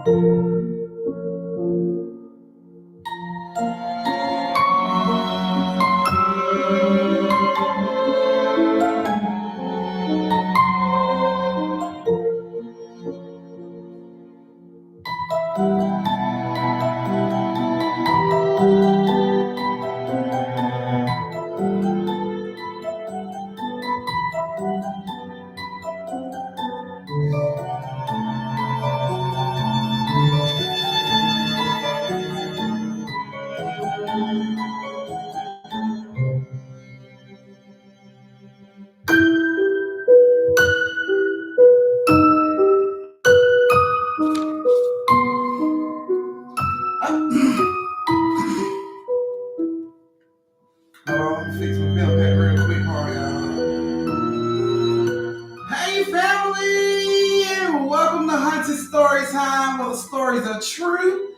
Hold on, let me fix my bill pad real quick. Hold on, y'all. Hey, family! Welcome to Haunted Storytime, where the stories are true,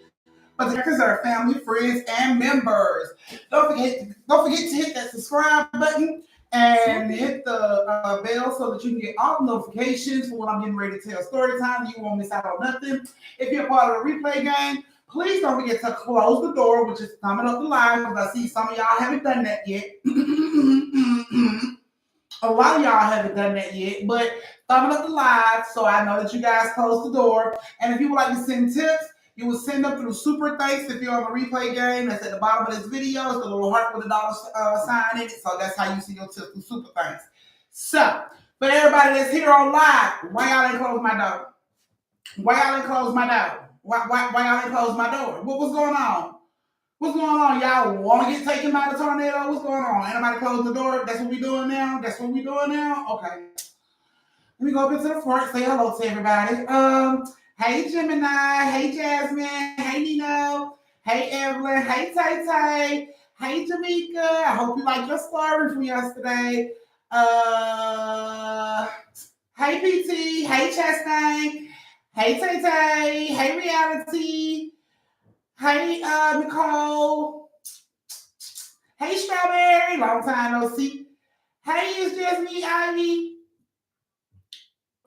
but the characters are family, friends, and members. Don't forget to hit that subscribe button and hit the bell so that you can get all the notifications for when I'm getting ready to tell story time. You won't miss out on nothing. If you're part of the replay game, please don't forget to close the door, which is coming up the line, because I see some of y'all haven't done that yet. A lot of y'all haven't done that yet, but thumbing up the live so I know that you guys closed the door. And if you would like to send tips, you will send them through Super Thanks if you're on the replay game. That's at the bottom of this video. It's the little heart with a dollar sign in it. So that's how you see your tips through Super Thanks. So, for everybody that's here on live, why y'all ain't close my door? Why y'all ain't close my door? Why y'all ain't close my door? What's going on? What's going on? Y'all want to get taken by the tornado? What's going on? Anybody close the door? That's what we doing now? That's what we doing now? Okay. Let me go up into the front, say hello to everybody. Hey Gemini, hey Jasmine, hey Nino, hey Evelyn, hey Tay Tay, hey Jamaica. I hope you like your story from yesterday. Hey PT, hey Chastain, hey Tay Tay, hey Reality. Hey, Nicole. Hey, Strawberry. Long time no see. Hey, it's just me, Ivy.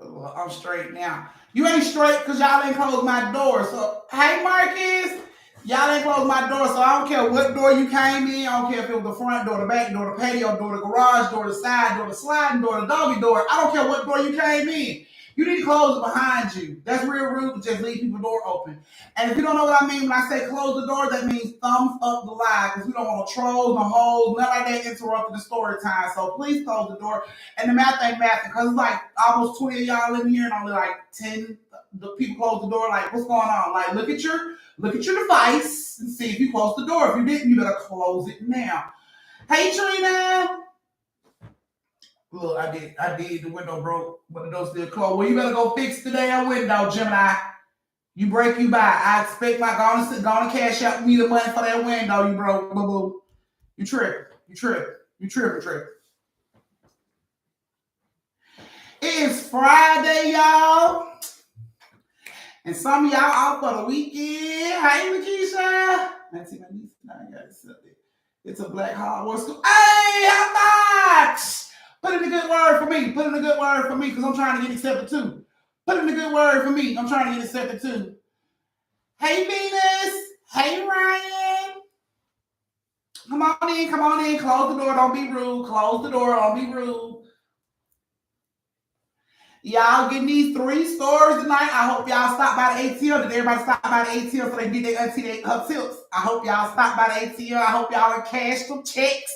Oh, I'm straight now. You ain't straight because y'all ain't closed my door. So, hey, Marcus. Y'all ain't closed my door, so I don't care what door you came in. I don't care if it was the front door, the back door, the patio door, the garage door, the side door, the sliding door, the doggy door. I don't care what door you came in. You need to close it behind you. That's real rude to just leave people's door open. And if you don't know what I mean when I say close the door, that means thumbs up the live because we don't want no trolls, no holes, none like that interrupting the story time. So please close the door. And the math ain't math because it's like almost 20 of y'all in here and only like 10 the people close the door. Like, what's going on? Like, look at your device and see if you close the door. If you didn't, you better close it now. Hey, Trina. Look, I did. The window broke, but the door still closed. Well, you better go fix the damn window, Gemini. You break, you buy. I expect my gonna cash out me the money for that window you broke. Boo boo. You tripping. It is Friday, y'all. And some of y'all out for the weekend. Hey, Lakeisha. Let's see my niece. I got it set there. It's a black hardware school. Hey, how much? Put in a good word for me. Because I'm trying to get accepted too. Put in a good word for me. I'm trying to get accepted too. Hey, Venus. Hey, Ryan. Come on in. Close the door. Don't be rude. Y'all getting these 3 stores tonight. I hope y'all stop by the ATM. Did everybody stop by the ATM so they can get their auntie her tips? I hope y'all stop by the ATM. I hope y'all can cash some checks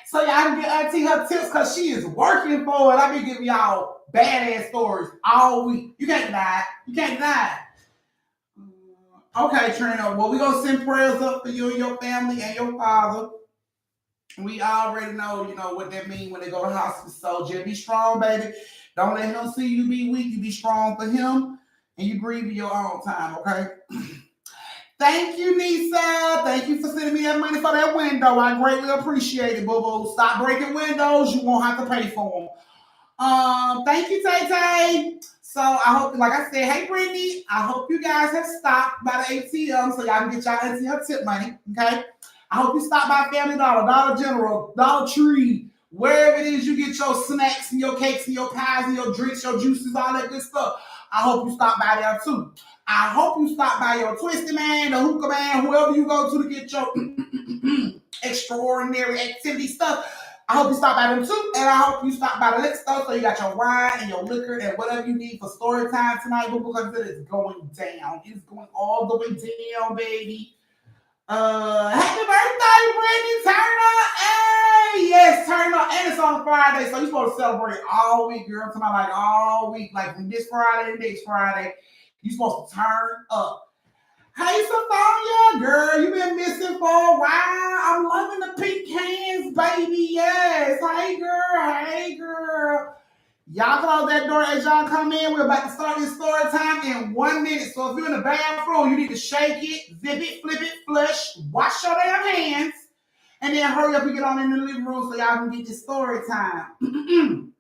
so y'all can get auntie her tips because she is working for it. I've been giving y'all badass stories all week. You can't deny it. Okay, Trina. Well, we're going to send prayers up for you and your family and your father. We already know, what that means when they go to hospice. So just be strong, baby. Don't let him see you be weak. You be strong for him, and you grieve in your own time, okay? Thank you, Nisa. Thank you for sending me that money for that window. I greatly appreciate it, boo-boo. Stop breaking windows. You won't have to pay for them. Thank you, Tay-Tay. So I hope, like I said, hey, Brittany, I hope you guys have stopped by the ATM so y'all can get y'all ATM tip money, okay? I hope you stop by Family Dollar, Dollar General, Dollar Tree, wherever it is you get your snacks and your cakes and your pies and your drinks, your juices, all that good stuff. I hope you stop by there too. I hope you stop by your Twisty Man, the Hookah Man, whoever you go to get your extraordinary activity stuff. I hope you stop by them too, and I hope you stop by the liquor store so you got your wine and your liquor and whatever you need for story time tonight, because it is going down. It's going all the way down, baby. Happy birthday, Brittany! Turn up! Hey! Yes, turn up. And it's on Friday, so you're supposed to celebrate all week, girl. I'm talking about like all week, like from this Friday to next Friday. You're supposed to turn up. Hey, Sophia, girl, you been missing for a while. I'm loving the pink hands, baby. Yes. Hey, girl. Hey, girl. Y'all close that door as y'all come in. We're about to start this story time in 1 minute. So if you're in the bathroom, you need to shake it, zip it, flip it, flush, wash your damn hands, and then hurry up and get on in the living room so y'all can get this story time.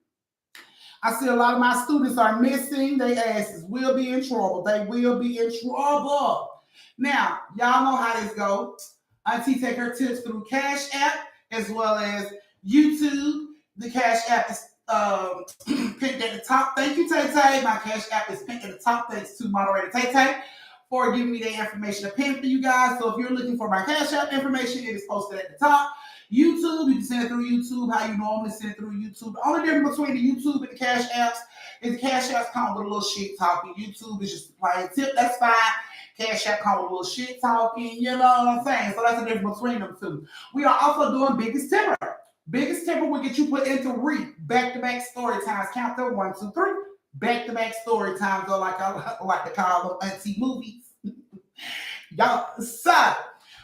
I see a lot of my students are missing. Their asses will be in trouble. They will be in trouble. Now, y'all know how this goes. Auntie take her tips through Cash App as well as YouTube. The Cash App is pinned at the top. Thank you, Tay Tay. My Cash App is pinned at the top. Thanks to moderator Tay Tay for giving me the information to pin for you guys. So if you're looking for my Cash App information, it is posted at the top. YouTube, you can send it through YouTube how you normally send it through YouTube. The only difference between the YouTube and the Cash Apps is the Cash Apps come with a little shit talking. YouTube is just plain tip. That's fine. Cash App come with a little shit talking. You know what I'm saying? So that's the difference between them two. We are also doing Biggest Tipper. Biggest Tipper will get you put into back-to-back story times. Count them 1, 2, 3. Back-to-back story times, or like I like to call them auntie movies. Y'all, so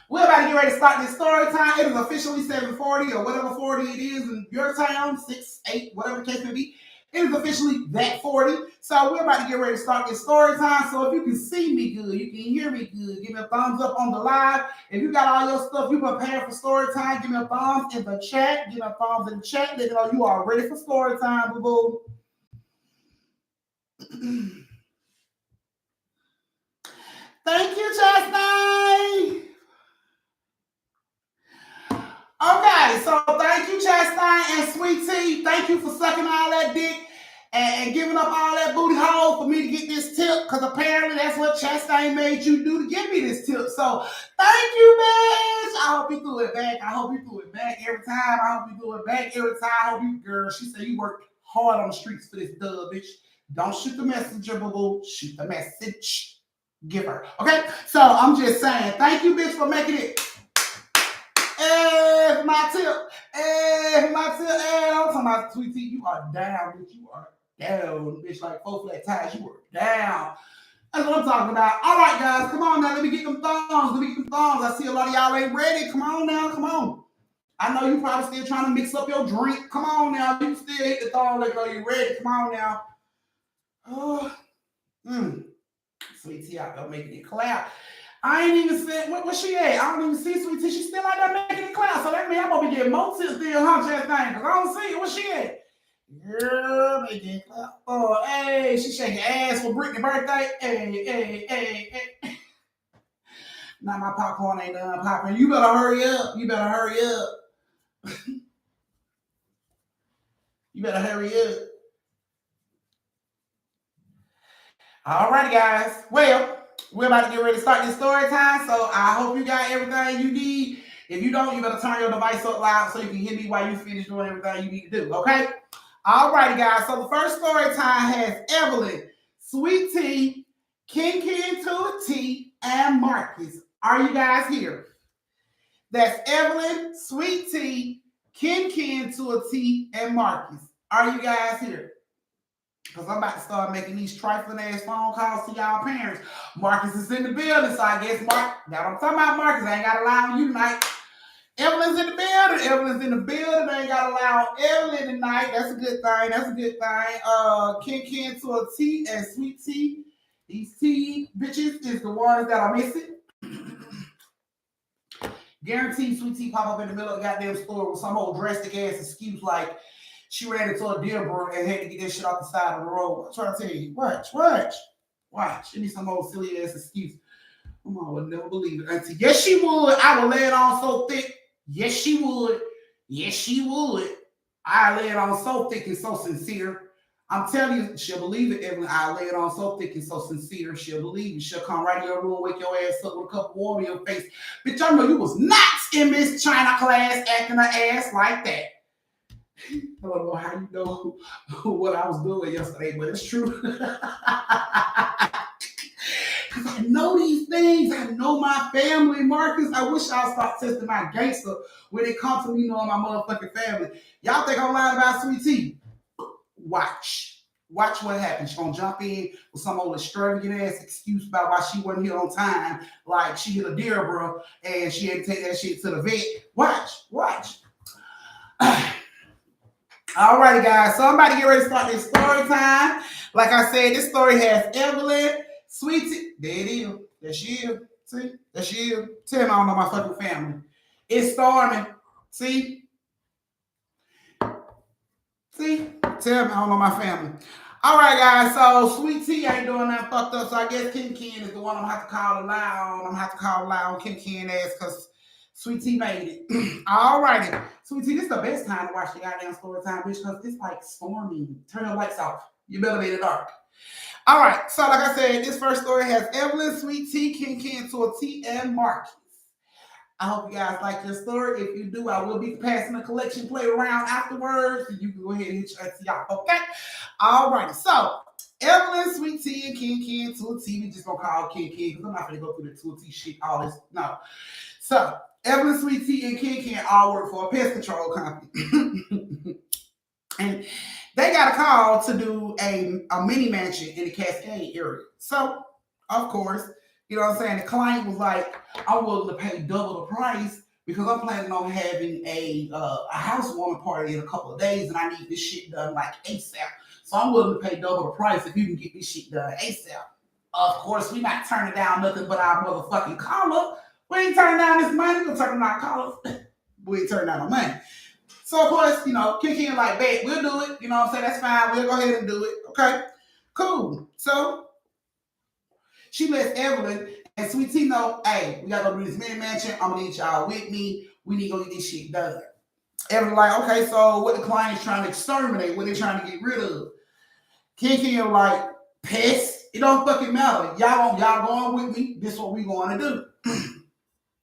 we're about to get ready to start this story time. It is officially 7:40 or whatever 40 it is in your town, 6, 8, whatever the case may be. It is officially that 40. So we're about to get ready to start this story time. So if you can see me good, you can hear me good, give me a thumbs up on the live. If you got all your stuff, you prepared for story time, give me a thumbs in the chat. Give me a thumbs in the chat. Let me know you are ready for story time, boo-boo. Thank you, Chastain. Okay, so thank you, Chastain and Sweet Tea. Thank you for sucking all that dick and giving up all that booty hole for me to get this tip, because apparently that's what Chastain made you do to give me this tip. So thank you, bitch. I hope you threw it back. I hope you threw it back every time. I hope you threw it back every time. I hope you, girl, she said you worked hard on the streets for this dub, bitch. Don't shoot the messenger, boo-boo. Shoot the message giver. Okay? So I'm just saying, thank you, bitch, for making it. Hey, my tip. Hey, my tip. Hey, I'm talking about Sweet Tea. You are down, bitch. You are down, bitch. Like 4 flat tires. You are down. That's what I'm talking about. All right, guys. Come on now. Let me get them thumbs. Let me get them thumbs. I see a lot of y'all ain't ready. Come on now. Come on. I know you probably still trying to mix up your drink. Come on now. You still hit the thumb like, oh, you ready. Come on now. Oh, Sweet Tea out there making it clap. I ain't even said, where she at? I don't even see Sweet Tea. She's still out there making it clap. So that means I'm going to be getting more tips than huh, Chastain, because I don't see it. Where she at? Girl, making it clap. Oh, hey, she shaking ass for Brittany's birthday. Hey. Now my popcorn ain't done popping. You better hurry up. You better hurry up. You better hurry up. All right, guys. Well, we're about to get ready to start this story time, so I hope you got everything you need. If you don't, you better turn your device up loud so you can hear me while you finish doing everything you need to do, okay? All righty, guys. So the first story time has Evelyn, Sweet Tea, Ken to a T, and Marcus. Are you guys here? That's Evelyn, Sweet Tea, Ken to a T, and Marcus. Are you guys here? Because I'm about to start making these trifling ass phone calls to y'all parents. Marcus is in the building, so I guess Mark, now I'm talking about Marcus. I ain't got to lie on you tonight. Evelyn's in the building. Evelyn's in the building. I ain't got to lie on Evelyn tonight. That's a good thing. That's a good thing. Ken to a T and Sweet Tea. These T bitches is the ones that are missing. Guaranteed Sweet Tea pop up in the middle of the goddamn store with some old drastic ass excuse like she ran into a Dearborn and had to get that shit off the side of the road. I'm trying to tell you. Watch. It needs some old silly ass excuse. Come on, I would never believe it. Auntie. Yes, she would. I would lay it on so thick. Yes, she would. I lay it on so thick and so sincere. I'm telling you, she'll believe it, Evelyn. I lay it on so thick and so sincere. She'll believe it. She'll come right in your room, wake your ass up with a cup of water in your face. Bitch, I know you was not in Miss China class acting her ass like that. I don't know how you know what I was doing yesterday, but it's true. Because I know these things. I know my family, Marcus. I wish I'll stop testing my gangster when it comes to me knowing my motherfucking family. Y'all think I'm lying about Sweet Tea? Watch. Watch what happens. She's gonna jump in with some old extravagant ass excuse about why she wasn't here on time, like she hit a deer, bro, and she had to take that shit to the vet. Watch. All righty, guys. So I'm about to get ready to start this story time. Like I said, this story has Evelyn, Sweetie. There it is. There she is. See? There she is. Tell me I don't know my fucking family. It's storming. See? Tell me I don't know my family. All right, guys. So Sweet Tea ain't doing nothing fucked up. So I guess Ken is the one I'm gonna have to call a lie on. I'm gonna have to call a lie on Ken ass because Sweet Tea made it. All righty. Sweet Tea, this is the best time to watch the goddamn story time, bitch, because it's like storming. Turn the lights off. You better be in the dark. All right. So like I said, this first story has Evelyn, Sweet Tea, Ken to a T, and Marcus. I hope you guys like your story. If you do, I will be passing a collection plate around afterwards. You can go ahead and hit your auntie out, okay? All right. So, Evelyn, Sweet Tea, and Ken to a T. We just gonna call Ken because I'm not gonna go through the 2 T shit, all this. No. So, Evelyn, Sweet Tea, and Ken all work for a pest control company. And they got a call to do a mini mansion in the Cascade area. So, of course, you know what I'm saying? The client was like, I'm willing to pay double the price because I'm planning on having a housewarming party in a couple of days and I need this shit done like ASAP. So I'm willing to pay double the price if you can get this shit done ASAP. Of course, we not turning down nothing but our motherfucking collar. We ain't turning down this money. We're turning down collars. We ain't turning down no money. So, of course, you know, Ken like, babe, we'll do it. You know what I'm saying? That's fine. We'll go ahead and do it. Okay, cool. So, she lets Evelyn and Sweet Tea know, hey, we gotta go do this mini mansion. I'm gonna need y'all with me. We need to go get this shit done. Evelyn like, okay, so what the client's trying to exterminate, what they trying to get rid of. Ken like, pests. It don't fucking matter. Y'all going with me. This is what we going to do.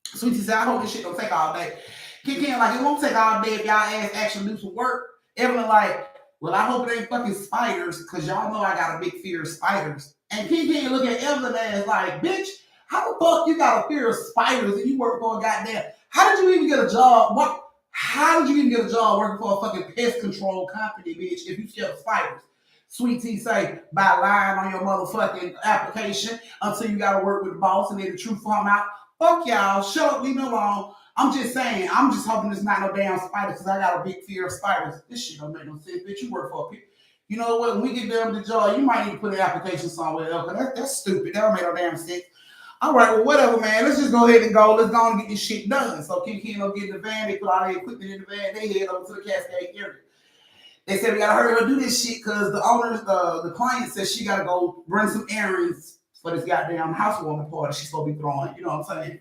Sweet Tea said, I hope this shit don't take all day. Ken like, it won't take all day if y'all ass actually do some work. Evelyn like, well, I hope it ain't fucking spiders, because y'all know I got a big fear of spiders. And Ken look at Evelyn as like, bitch, how the fuck you got a fear of spiders and you work for a goddamn, how did you even get a job? How did you even get a job working for a fucking pest control company, bitch, if you scared of spiders? Sweet Tea say, by lying on your motherfucking application until you gotta work with the boss and then the truth come out. Fuck y'all, shut up, leave me alone. I'm just saying, I'm just hoping there's not no damn spiders because I got a big fear of spiders. This shit don't make no sense, bitch. You work for a people. You know what? When we get done with the job, you might need to put an application somewhere else. That's stupid. That don't make no damn sense. All right, well, whatever, man. Let's just go ahead and go. Let's go and get this shit done. So Ken will get in the van. They put all the equipment in the van. They head over to the Cascade area. They said we gotta hurry up and do this shit because the owner, the client says she gotta go run some errands for this goddamn housewarming party she's supposed to be throwing. You know what I'm saying?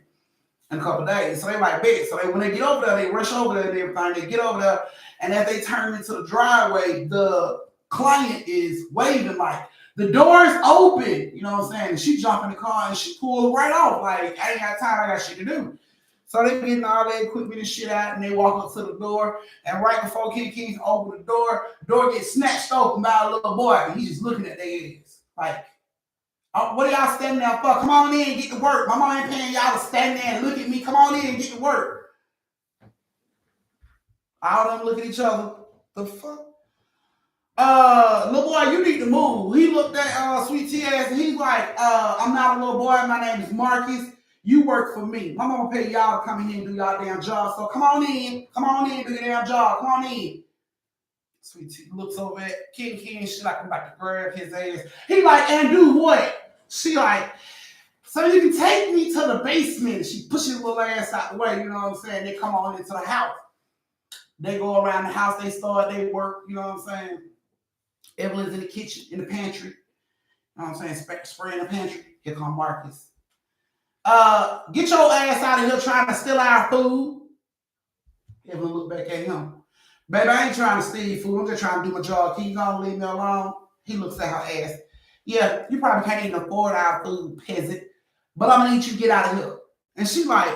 In a couple of days. So they like, bet. So when they get over there, they rush over there and everything. They get over there, and as they turn into the driveway, the client is waving like, the door is open. You know what I'm saying? And she jumped in the car and she pulled right off. Like, I ain't got time. I got shit to do. So they getting all their equipment and shit out, and they walk up to the door. And right before Ken can open the door gets snatched open by a little boy, and he's just looking at their ass like, what are y'all standing there for? Come on in and get to work. My mom ain't paying y'all to stand there and look at me. Come on in and get to work. All of them look at each other. The fuck? Little boy, you need to move. He looked at Sweet Tea ass and he's like, I'm not a little boy. My name is Marcus. You work for me. My mama pay y'all to come in here and do y'all damn job. So come on in. Come on in and do your damn job. Come on in. Sweet Tea looks over at Ken. She like, I'm about to grab his ass. He like, and do what? She like, so you can take me to the basement. She pushes little ass out the way, you know what I'm saying? They come on into the house. They go around the house, they start, they work, you know what I'm saying? Evelyn's in the kitchen, in the pantry. You know what I'm saying? Spraying the pantry. Here come Marcus. Get your ass out of here trying to steal our food. Evelyn looked back at him. Baby, I ain't trying to steal food. I'm just trying to do my job. Can you go leave me alone? He looks at her ass. Yeah, you probably can't even afford our food, peasant. But I'm gonna need you to get out of here. And she like,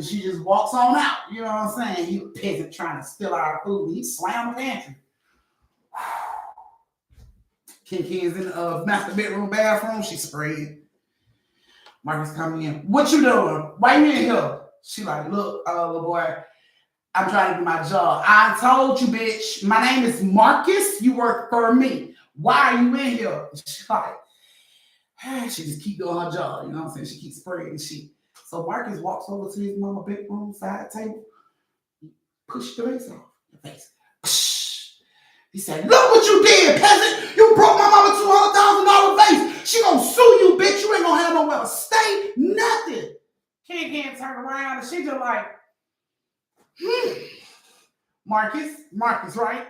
she just walks on out. You know what I'm saying? He a peasant trying to steal our food. He slammed the pantry. Kinky is in the master bedroom bathroom. She's spraying. Marcus coming in. What you doing? Why you in here? She like, look, little boy, I'm trying to do my job. I told you, bitch. My name is Marcus. You work for me. Why are you in here? She's like, she just keep doing her job. You know what I'm saying? She keeps spraying shit. So Marcus walks over to his mama bedroom side table, push the face off. The face. He said, look what you did, peasant. You broke my mama $200,000 vase. She gonna sue you, bitch. You ain't gonna have nowhere to stay. Nothing. Can't turn around. And she just like, Marcus, right?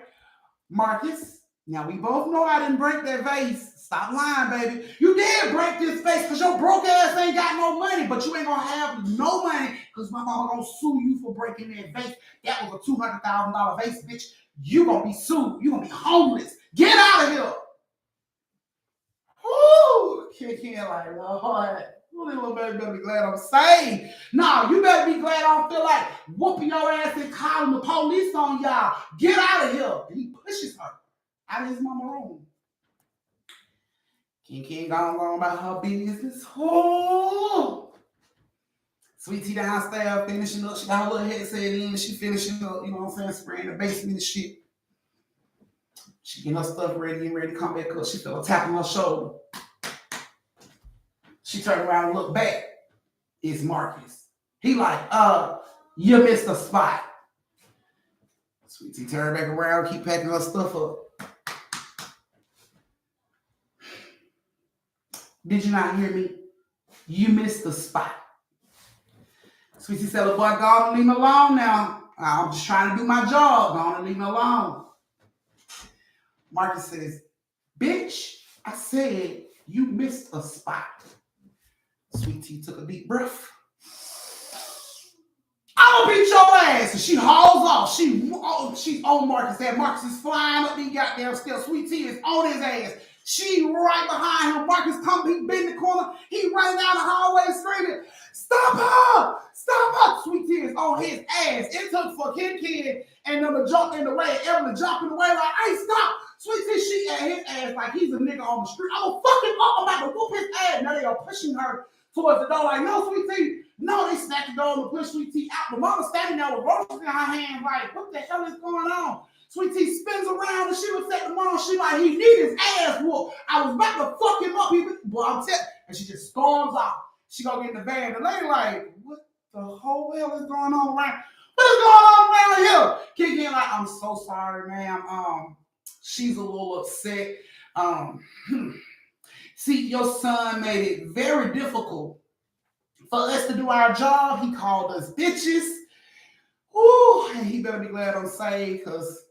Marcus. Now we both know I didn't break that vase. Stop lying, baby. You did break this vase because your broke ass ain't got no money, but you ain't gonna have no money because my mama gonna sue you for breaking that vase. That was a $200,000 vase, bitch. You gonna be sued. You gonna be homeless. Get out of here. Woo! Kid like, Lord. Little baby better be glad I'm saved. No, you better be glad I don't feel like whooping your ass and calling the police on y'all. Get out of here. And he pushes her out of his mama room. King gone on about her business. Oh. Sweet Tea downstairs finishing up. She got her little headset in. She finishing up, you know what I'm saying, spraying the basement and shit. She getting her stuff ready and ready to come back up. She felt a tap on her shoulder. She turned around and looked back. It's Marcus. He like, you missed a spot. Sweet Tea turned back around, keep packing her stuff up. Did you not hear me? You missed the spot. Sweet Tea said, boy, go on and leave me alone now. I'm just trying to do my job. Go on and leave me alone. Marcus says, bitch, I said you missed a spot. Sweet Tea took a deep breath. I'm gonna beat your ass. And she hauls off. She's on Marcus. That Marcus is flying up these goddamn stairs. Sweet Tea is on his ass. She right behind him. Marcus come, he bend the corner. He running down the hallway screaming, stop her! Stop her! Sweet Tea is on his ass. It took for Kid and them to jump in the way. Evelyn jump in the way like, hey, stop! Sweet Tea, she at his ass like he's a nigga on the street. I'm gonna fuck him up. I'm about to whoop his ass. Now they are pushing her towards the door like, no, Sweet Tea. No, they snatched the door and push Sweet Tea out. The mama standing there with roses in her hand like, what the hell is going on? Sweet Tea spins around and she was at the mom. She like, he need his ass whooped. I was about to fuck him up. Boy, I'm telling. And she just storms off. She gonna get in the van. The lady like, what the whole hell is going on around? What is going on around here? Kicking like, I'm so sorry, ma'am. She's a little upset. See, your son made it very difficult for us to do our job. He called us bitches. Ooh, and he better be glad I'm saved because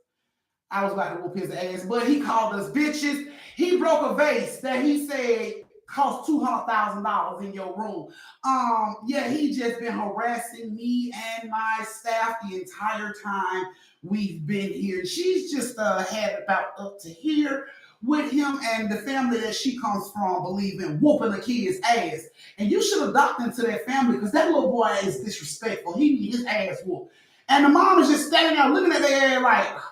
I was about to whoop his ass. But he called us bitches. He broke a vase that he said cost $200,000 in your room. Yeah, he just been harassing me and my staff the entire time we've been here. She's just had about up to here with him, and the family that she comes from believe in whooping a kid's ass. And you should adopt into that family because that little boy is disrespectful. He needs his ass whooped. And the mom is just standing there looking at their ass like,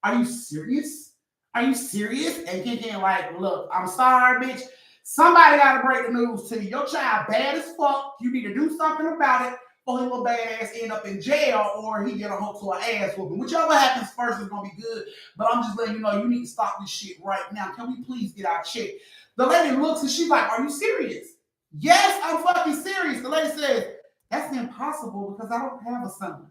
are you serious? Are you serious? And King like, look, I'm sorry, bitch. Somebody got to break the news to you. Your child bad as fuck. You need to do something about it or his little bad ass end up in jail or he get a hook to an ass whooping. Whichever happens first is going to be good. But I'm just letting you know you need to stop this shit right now. Can we please get our check? The lady looks and she's like, are you serious? Yes, I'm fucking serious. The lady says, that's impossible because I don't have a son.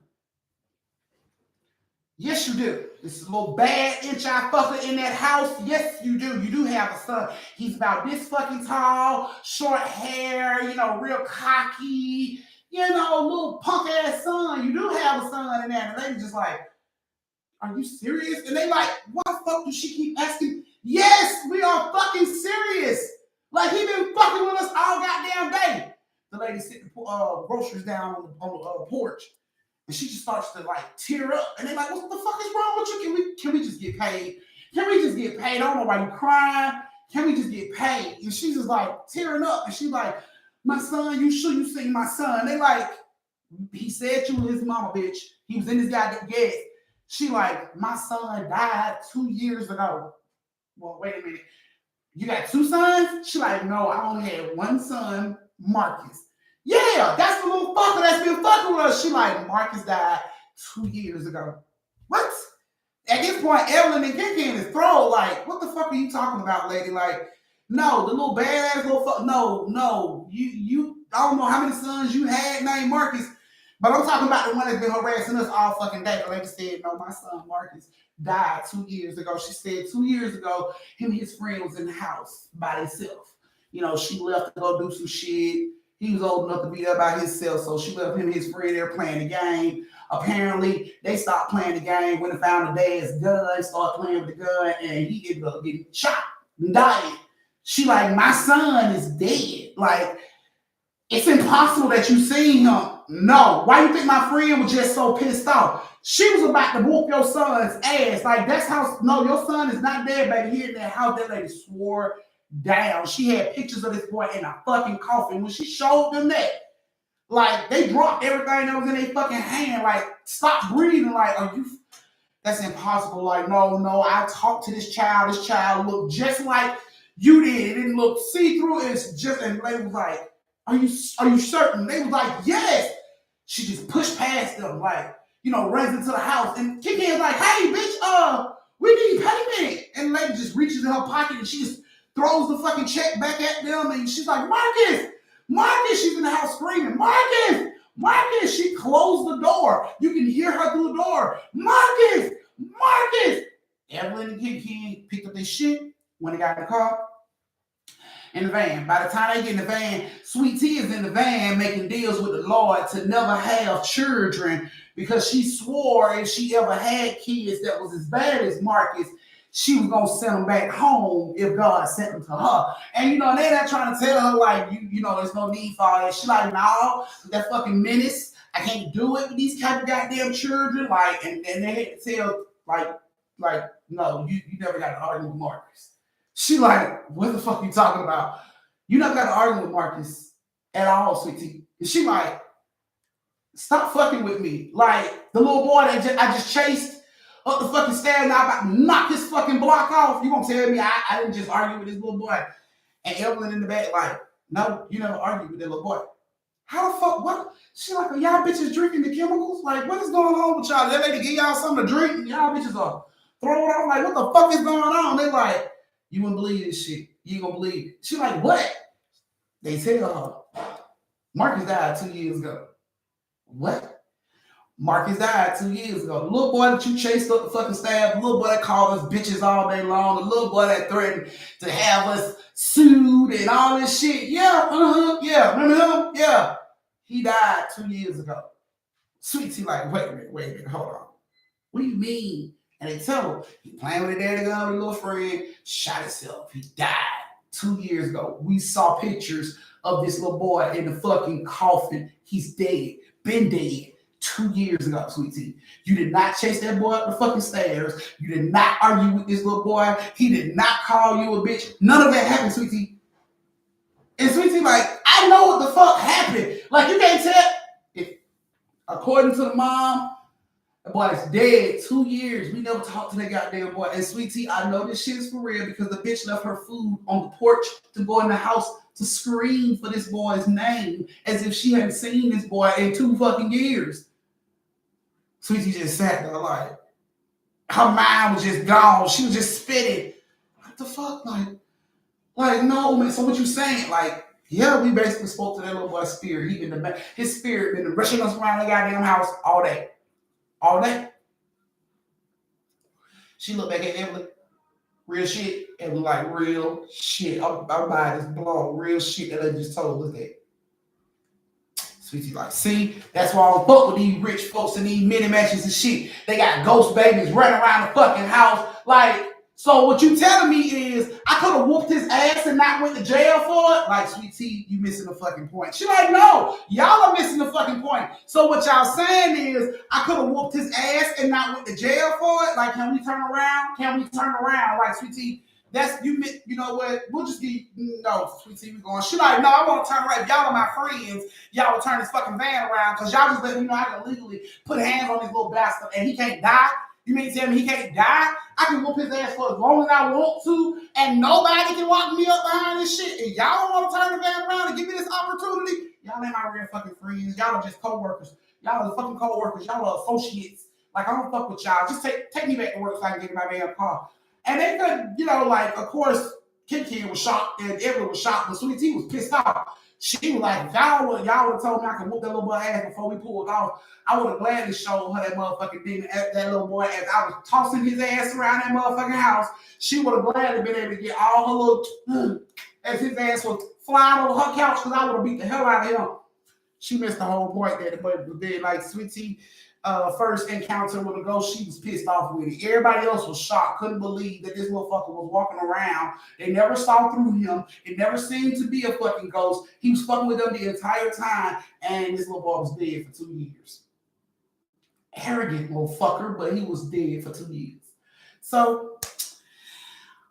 Yes, you do. This little bad inch-eye fucker in that house. Yes, you do. You do have a son. He's about this fucking tall, short hair, real cocky, little punk-ass son. You do have a son in there. And the lady just like, are you serious? And they like, why the fuck does she keep asking? Yes, we are fucking serious. Like, he been fucking with us all goddamn day. The lady groceries down on the porch. And she just starts to like tear up. And they're like, what the fuck is wrong with you? Can we just get paid? Can we just get paid? I don't know why you crying. Can we just get paid? And she's just like tearing up. And she's like, my son, you sure you seen my son? They like, he said you were his mama, bitch. He was in his goddamn gas. She like, my son died 2 years ago. Well, wait a minute. You got 2 sons? She like, no, I only had 1 son, Marcus. Yeah, that's the little fucker that's been fucking with us. She like, Marcus died 2 years ago. What? At this point, Evelyn and Kiki in his throat, like, what the fuck are you talking about, lady? Like, no, the little badass little fuck. No, you. I don't know how many sons you had named Marcus, but I'm talking about the one that's been harassing us all fucking day. The lady said, no, my son Marcus died 2 years ago. She said 2 years ago, him and his friend was in the house by themselves. You know, she left to go do some shit. He was old enough to be there by himself, so she left him and his friend there playing the game. Apparently, they stopped playing the game, went and found the dad's gun, started playing with the gun, and he ended up getting shot and died. She like, my son is dead. Like, it's impossible that you seen him. No. Why you think my friend was just so pissed off? She was about to whoop your son's ass. Like, that's how, no, your son is not dead, baby. Here in that house, that lady swore down. She had pictures of this boy in a fucking coffin. When she showed them that, like, they dropped everything that was in their fucking hand. Like, stop breathing. Like, are you, that's impossible. Like, no, I talked to this child. This child looked just like you did. It didn't look see-through. It's just, and they was like, are you certain? They was like, yes. She just pushed past them, like, you know, runs into the house. And Kiki is like, hey, bitch, we need payment. And the lady just reaches in her pocket and she just throws the fucking check back at them. And she's like, Marcus, she's in the house screaming, Marcus. She closed the door. You can hear her through the door. Marcus. Evelyn and Kiki picked up their shit when they got in the car. In the van. By the time they get in the van, Sweet Tea is in the van making deals with the Lord to never have children because she swore if she ever had kids that was as bad as Marcus, she was going to send them back home if God sent them to her. And, you know, they're not trying to tell her, like, you know, there's no need for all that. She like, no, that fucking menace, I can't do it with these kind of goddamn children. Like, and they had to tell, like, no, you never got to argue with Marcus. She like, what the fuck are you talking about? You never got to argue with Marcus at all, Sweet Tea. And she like, stop fucking with me. Like, the little boy that I just chased up the fucking stairs, now I'm about to knock his fucking block off. You gonna tell me I didn't just argue with this little boy? And Evelyn in the back like, no, you never argued with that little boy. How the fuck, what? She like, are y'all bitches drinking the chemicals? Like, what is going on with y'all? That lady give y'all something to drink and y'all bitches are throwing out like, what the fuck is going on? They like, you wouldn't believe this shit. You ain't gonna believe it. She like, what? They tell her, Marcus died 2 years ago. What? Marcus died 2 years ago. The little boy that you chased up the fucking staff, the little boy that called us bitches all day long, the little boy that threatened to have us sued and all this shit. Yeah, remember him? Yeah. He died 2 years ago. Sweet Tea like, wait a minute, hold on. What do you mean? And they tell him, he playing with a daddy gun with a little friend, shot himself. He died 2 years ago. We saw pictures of this little boy in the fucking coffin. He's dead, been dead 2 years ago, Sweet Tea. You did not chase that boy up the fucking stairs. You did not argue with this little boy. He did not call you a bitch. None of that happened, Sweet Tea. And Sweet Tea like, I know what the fuck happened. Like, you can't tell. If, according to the mom, the boy is dead 2 years. We never talked to that goddamn boy. And Sweet Tea, I know this shit is for real because the bitch left her food on the porch to go in the house to scream for this boy's name as if she hadn't seen this boy in 2 fucking years. Sweet Tea just sat there like, her mind was just gone. She was just spitting. What the fuck? Like, no, man. So what you saying? Like, yeah, we basically spoke to that little boy's spirit. His spirit been rushing us around the goddamn house all day. All day. She looked back at Evelyn. Real shit. Evelyn like, real shit. I'm buying this blog. Real shit that I just told. Look at. Sweet Tea like, see, that's why I don't fuck with these rich folks and these mini matches and shit. They got ghost babies running around the fucking house. Like, So what you telling me is I could have whooped his ass and not went to jail for it? Like, sweet tea, you missing the fucking point. She like, no, y'all are missing the fucking point. So what y'all saying is I could have whooped his ass and not went to jail for it? Like, can we turn around? Can we turn around? Like, sweet tea, that's you. You know what? We'll just be no, sweet tea. We going. She like, no, I want to turn around. If y'all are my friends, y'all will turn this fucking van around because y'all just let me know I can legally put hands on this little bastard and he can't die. You mean to tell me he can't die? I can whoop his ass for as long as I want to, and nobody can lock me up behind this shit. And y'all don't want to turn the van around and give me this opportunity? Y'all ain't my real fucking friends. Y'all are just co-workers. Y'all are fucking co-workers. Y'all are associates. Like, I don't fuck with y'all. Just take me back to work so I can get in my damn car. And they could, like, of course, Kid was shocked and everyone was shocked, but Sweet Tea was pissed off. She was like, y'all would have told me I could whoop that little boy ass before we pulled off. I would have gladly showed her that motherfucking thing at that little boy as I was tossing his ass around that motherfucking house. She would have gladly been able to get all her little as his ass was flying over her couch because I would have beat the hell out of him. She missed the whole point there, but then like Sweet Tea first encounter with a ghost, she was pissed off with it. Everybody else was shocked, couldn't believe that this motherfucker was walking around. They never saw through him. It never seemed to be a fucking ghost. He was fucking with them the entire time, and this little boy was dead for 2 years. Arrogant little fucker, but he was dead for 2 years. So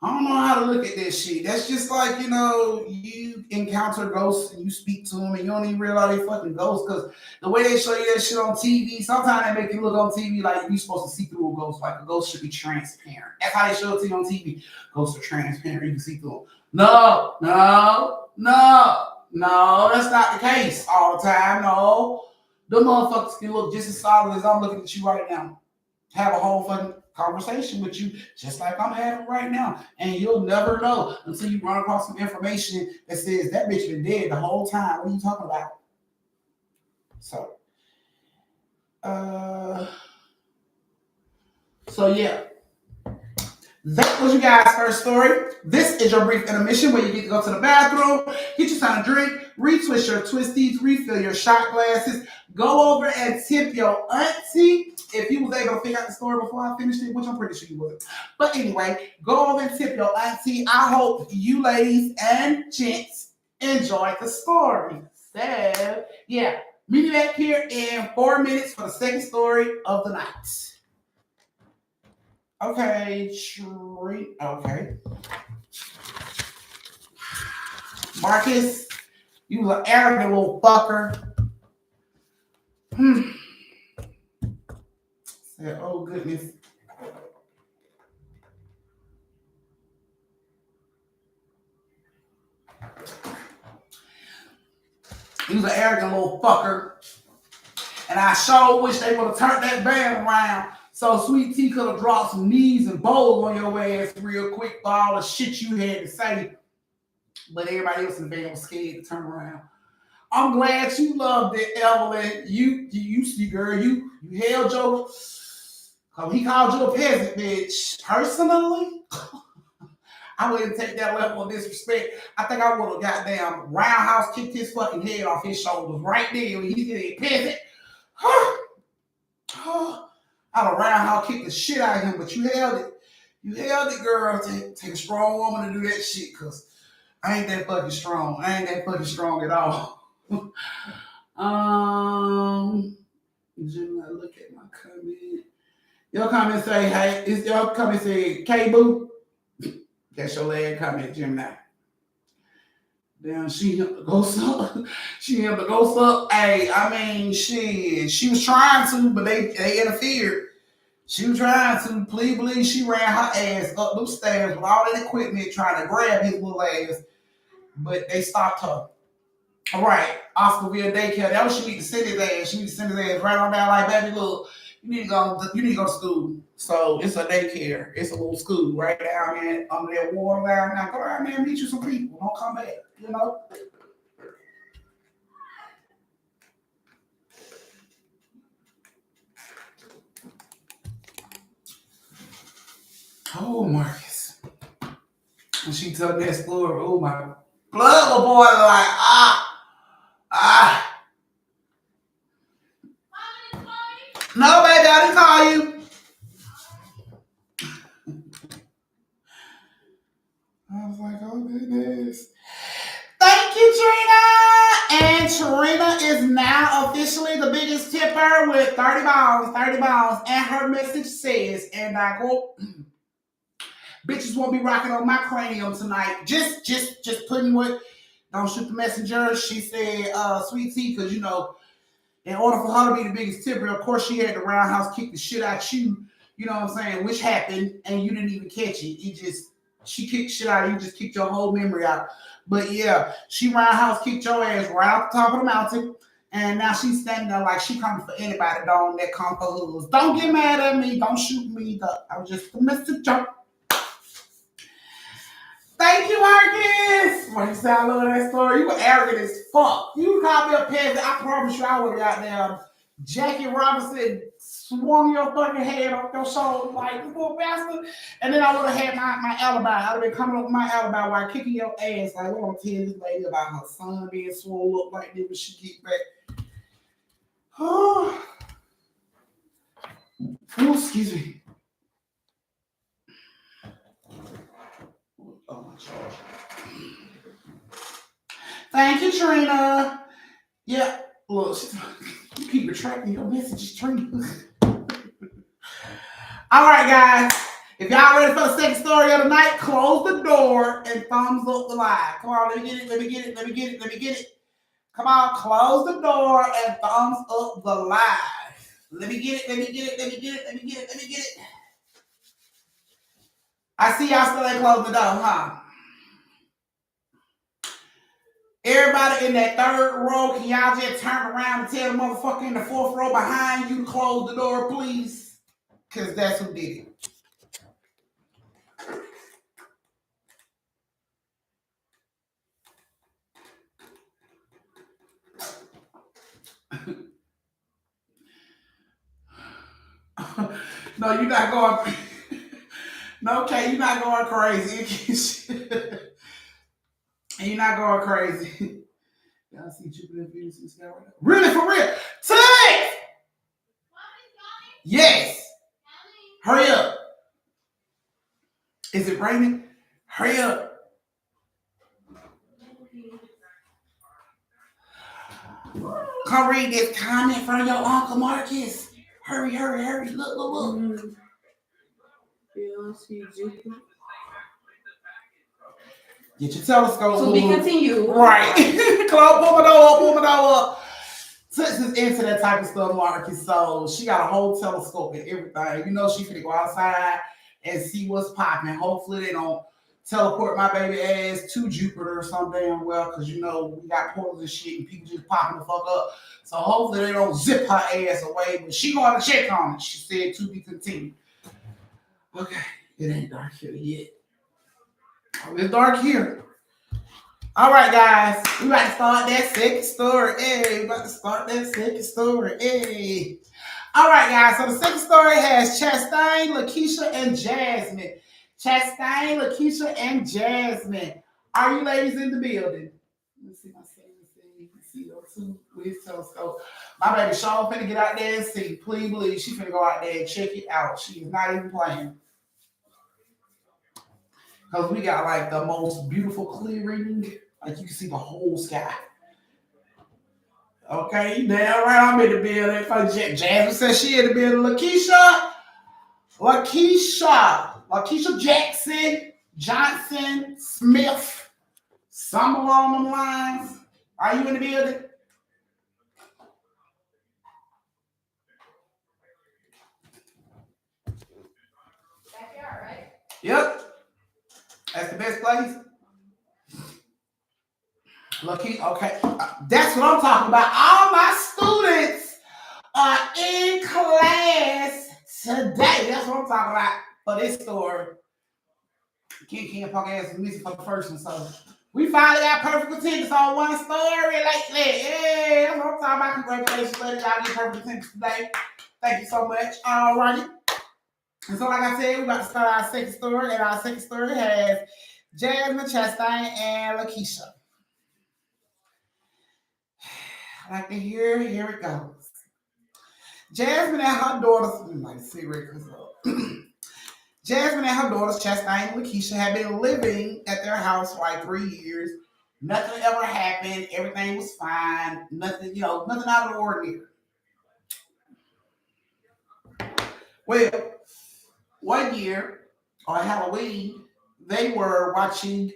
I don't know how to look at this shit. That's just like, you encounter ghosts and you speak to them and you don't even realize they fucking ghosts because the way they show you that shit on TV, sometimes they make you look on TV like you're supposed to see through a ghost. Like a ghost should be transparent. That's how they show it to you on TV. Ghosts are transparent. You can see through them. No, that's not the case all the time. No. Them motherfuckers can look just as solid as I'm looking at you right now. Have a whole fucking conversation with you just like I'm having right now. And you'll never know until you run across some information that says that bitch been dead the whole time. What are you talking about? So yeah. That was you guys' first story. This is your brief intermission where you get to go to the bathroom, get you something to drink, retwist your twisties, refill your shot glasses, go over and tip your auntie. If you was able to figure out the story before I finished it, which I'm pretty sure you wasn't. But anyway, go over and tip your auntie. I hope you ladies and gents enjoyed the story. So, yeah, meet me back here in 4 minutes for the second story of the night. Okay, okay. Marcus, you was an arrogant little fucker. Said, oh goodness. He was an arrogant little fucker. And I sure wish they would have turned that band around so Sweet Tea could have dropped some knees and bowls on your ass real quick for all the shit you had to say. But everybody else in the band was scared to turn around. I'm glad you loved it, Evelyn. You see, girl, you held your... He called you a peasant, bitch. Personally, I wouldn't take that level of disrespect. I think I would have goddamn roundhouse kicked his fucking head off his shoulders right there when he said a peasant. I'd have roundhouse kicked the shit out of him, but you held it. You held it, girl. Take a strong woman to do that shit, because I ain't that fucking strong. I ain't that fucking strong at all. Gemini, look at my comment. Your comment say, hey, is your comment say, K-Boo? That's your last comment, Gemini. Damn, she hit the ghost up. She hit the ghost up. Hey, I mean, she was trying to, but they interfered. She was trying to. Please believe she ran her ass up those stairs with all that equipment trying to grab his little ass, but they stopped her. All right, Oscarville daycare. That was she need to send his ass. She need to send his ass right on down like, baby, look, you need to go to school. So it's a daycare. It's a little school right down there under that water down now. Go out there and meet you some people. Don't come back, you know. Oh, Marcus. When she told that story, oh my blood, little boy, like, No, baby, I didn't call you. was like, oh goodness. Thank you, Trina. And Trina is now officially the biggest tipper with 30 balls, 30 balls. And her message says, and I quote, bitches won't be rocking on my cranium tonight. Just putting what, don't shoot the messenger. She said, sweet tea, because you know, in order for her to be the biggest tipper, of course she had the roundhouse kick the shit out you. You know what I'm saying? Which happened, and you didn't even catch it. She kicked shit out of you, just kicked your whole memory out. But yeah, she roundhouse kicked your ass right off the top of the mountain. And now she's standing there like she coming for anybody that come for hers. Don't get mad at me. Don't shoot me. I was just a messenger. Thank you, Marcus. When you say I love that story, you were arrogant as fuck. You called me a peasant. I promise you I would have got down. Jackie Robinson swung your fucking head off your shoulder like you poor bastard. And then I would have had my alibi. I would have been coming up with my alibi while kicking your ass. Like, what I'm telling this lady about her son being swole up like this when she get back. Oh, excuse me. Oh, my charge. Thank you, Trina. Yeah, look, you keep retracting your messages, Trina. All right, guys. If y'all ready for the second story of the night, close the door and thumbs up the live. Come on, let me get it. Come on, close the door and thumbs up the live. Let me get it. I see y'all still ain't closing the door, huh? Everybody in that third row, can y'all just turn around and tell the motherfucker in the fourth row behind you to close the door, please? Because that's who did it. No, you're not going. No, okay, you're not going crazy. You're not going crazy. Y'all see Jupiter and Venus in the sky right now? Really, for real? Tonight! Yes. Hurry up. Is it raining? Hurry up. Come read this comment from your Uncle Marcus. Hurry. Look. Mm-hmm. Yeah, I see Jupiter. Get your telescope. To be continued. Right. Pull my door up. Since it's into that type of stuff, Marcus, so she got a whole telescope and everything. You know she finna go outside and see what's popping. Hopefully they don't teleport my baby ass to Jupiter or something damn well, because you know we got portals and shit and people just popping the fuck up. So hopefully they don't zip her ass away. But she going to check on it. She said to be continued. Okay, it ain't dark here yet. Oh, it's dark here. All right, guys, we about to start that second story. Hey, All right, guys, so the second story has Chastain, Lakeisha, and Jasmine. Chastain, Lakeisha, and Jasmine. Are you ladies in the building? Let's see my son. You can see those two with his telescope. My baby Sean finna get out there and see. Please believe she finna go out there and check it out. She is not even playing. Because we got like the most beautiful clearing. Like you can see the whole sky. Okay, damn right, I'm in the building. Jasmine says she in the building. Lakeisha Jackson, Johnson, Smith, some along them lines. Are you in the building? Backyard, right? Yep. That's the best place. Lucky, okay. That's what I'm talking about. All my students are in class today. That's what I'm talking about for this story. Can't punk ass with Missy for the first one. So we finally got perfect attendance on one story lately. Yeah, that's what I'm talking about. Congratulations, ladies. Y'all get perfect attendance today. Thank you so much. All righty. And so, like I said, we're about to start our second story. And our second story has Jasmine, Chastain, and Lakeisha. Like to hear, here it goes. Jasmine and her daughter, like cigarette. Jasmine and her daughters, Chastain and Lakeisha, had been living at their house for like 3 years. Nothing ever happened. Everything was fine. Nothing, nothing out of the ordinary. Well, one year on Halloween, they were watching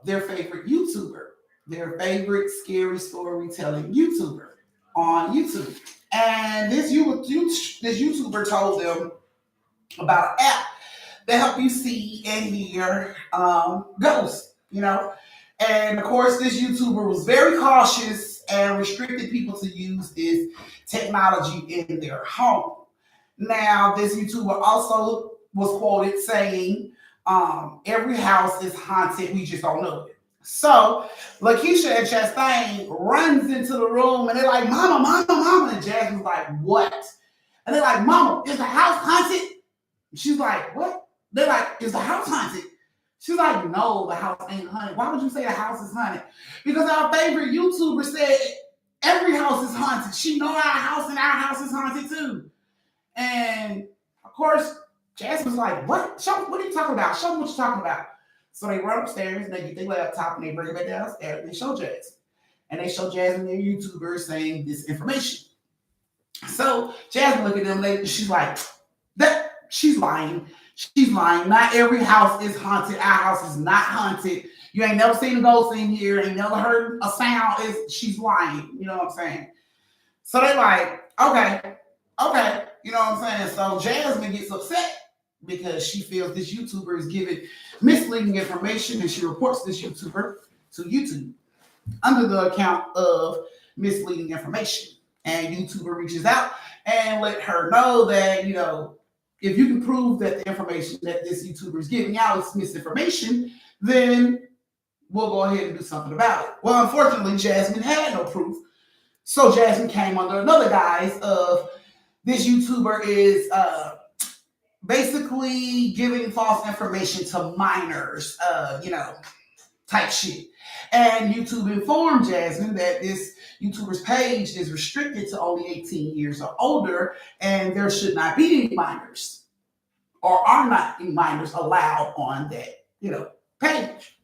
their favorite YouTuber, their favorite scary storytelling YouTuber on YouTube. And this YouTuber told them about an app that help you see and hear ghosts. And of course, this YouTuber was very cautious and restricted people to use this technology in their home. Now, this YouTuber also was quoted saying, every house is haunted, we just don't know it. So Lakeisha and Chastain runs into the room and they're like, Mama, Mama, Mama. And Jasmine's like, what? And they're like, Mama, is the house haunted? She's like, what? They're like, is the house haunted? She's like, no, the house ain't haunted. Why would you say the house is haunted? Because our favorite YouTuber said every house is haunted. She know our house and our house is haunted too. And of course, Jasmine's like, what? What are you talking about? Show me what you're talking about. So they run upstairs and they get their laptop and they bring it back downstairs and they show Jasmine. And they show Jasmine their YouTuber saying this information. So Jasmine look at them later, she's like, she's lying. She's lying. Not every house is haunted. Our house is not haunted. You ain't never seen a ghost in here. Ain't never heard a sound. She's lying. You know what I'm saying? So they like, okay. You know what I'm saying? So Jasmine gets upset because she feels this YouTuber is giving misleading information and she reports this YouTuber to YouTube under the account of misleading information. And YouTuber reaches out and let her know that, if you can prove that the information that this YouTuber is giving out is misinformation, then we'll go ahead and do something about it. Well, unfortunately, Jasmine had no proof. So Jasmine came under another guise of this YouTuber is basically giving false information to minors, type shit. And YouTube informed Jasmine that this YouTuber's page is restricted to only 18 years or older, and there should not be any minors or are not any minors allowed on that, page.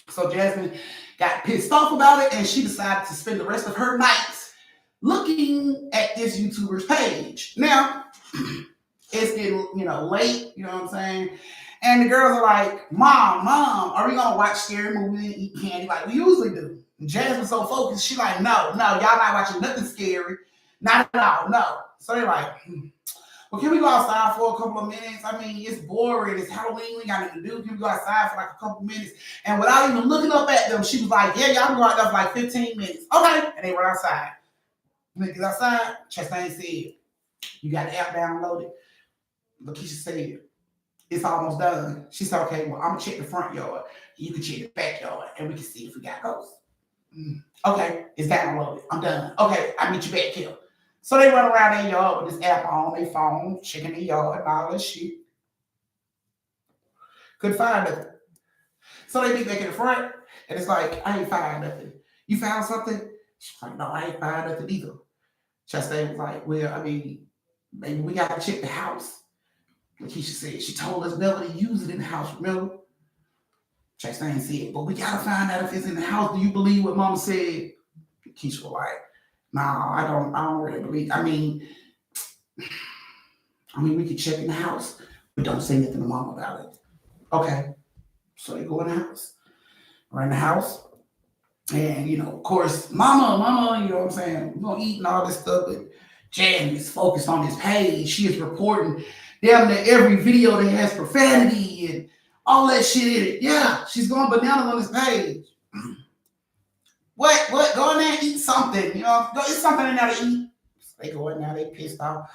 So Jasmine got pissed off about it, and she decided to spend the rest of her nights looking at this YouTuber's page. Now, it's getting, late, you know what I'm saying? And the girls are like, Mom, are we going to watch scary movies and eat candy like we usually do? And Jasmine's so focused, she's like, no, y'all not watching nothing scary. Not at all, no. So they're like, well, can we go outside for a couple of minutes? I mean, it's boring. It's Halloween. We got nothing to do. Can we go outside for like a couple of minutes? And without even looking up at them, she was like, yeah, y'all can go out there for like 15 minutes. Okay. And they went outside. When they get outside, Chastain said, you got the app downloaded? Lakeisha said, it's almost done. She said, okay, well, I'm going to check the front yard. You can check the backyard, and we can see if we got ghosts. Okay, it's downloaded. I'm done. Okay, I'll meet you back here. So they run around their yard with this app on their phone, checking their yard and all this shit. Couldn't find nothing. So they meet back in the front, and it's like, I ain't find nothing. You found something? She's like, no, I ain't find nothing either. Chastain was like, well, I mean, maybe we got to check the house. Lakeisha said, she told us never to use it in the house, remember? Chastain said, but we got to find out if it's in the house. Do you believe what Mama said? Lakeisha was like, no, I don't really believe. I mean, we can check in the house, but don't say nothing to Mama about it. Okay. So they go in the house. We're in the house. And, of course, Mama, you know what I'm saying? We're going to eat and all this stuff. But Jan is focused on this page. She is reporting damn near every video that has profanity and all that shit in it. Yeah, she's going bananas on this page. What? Go in there and eat something. Go eat something in there to eat. So they go in there, they pissed off.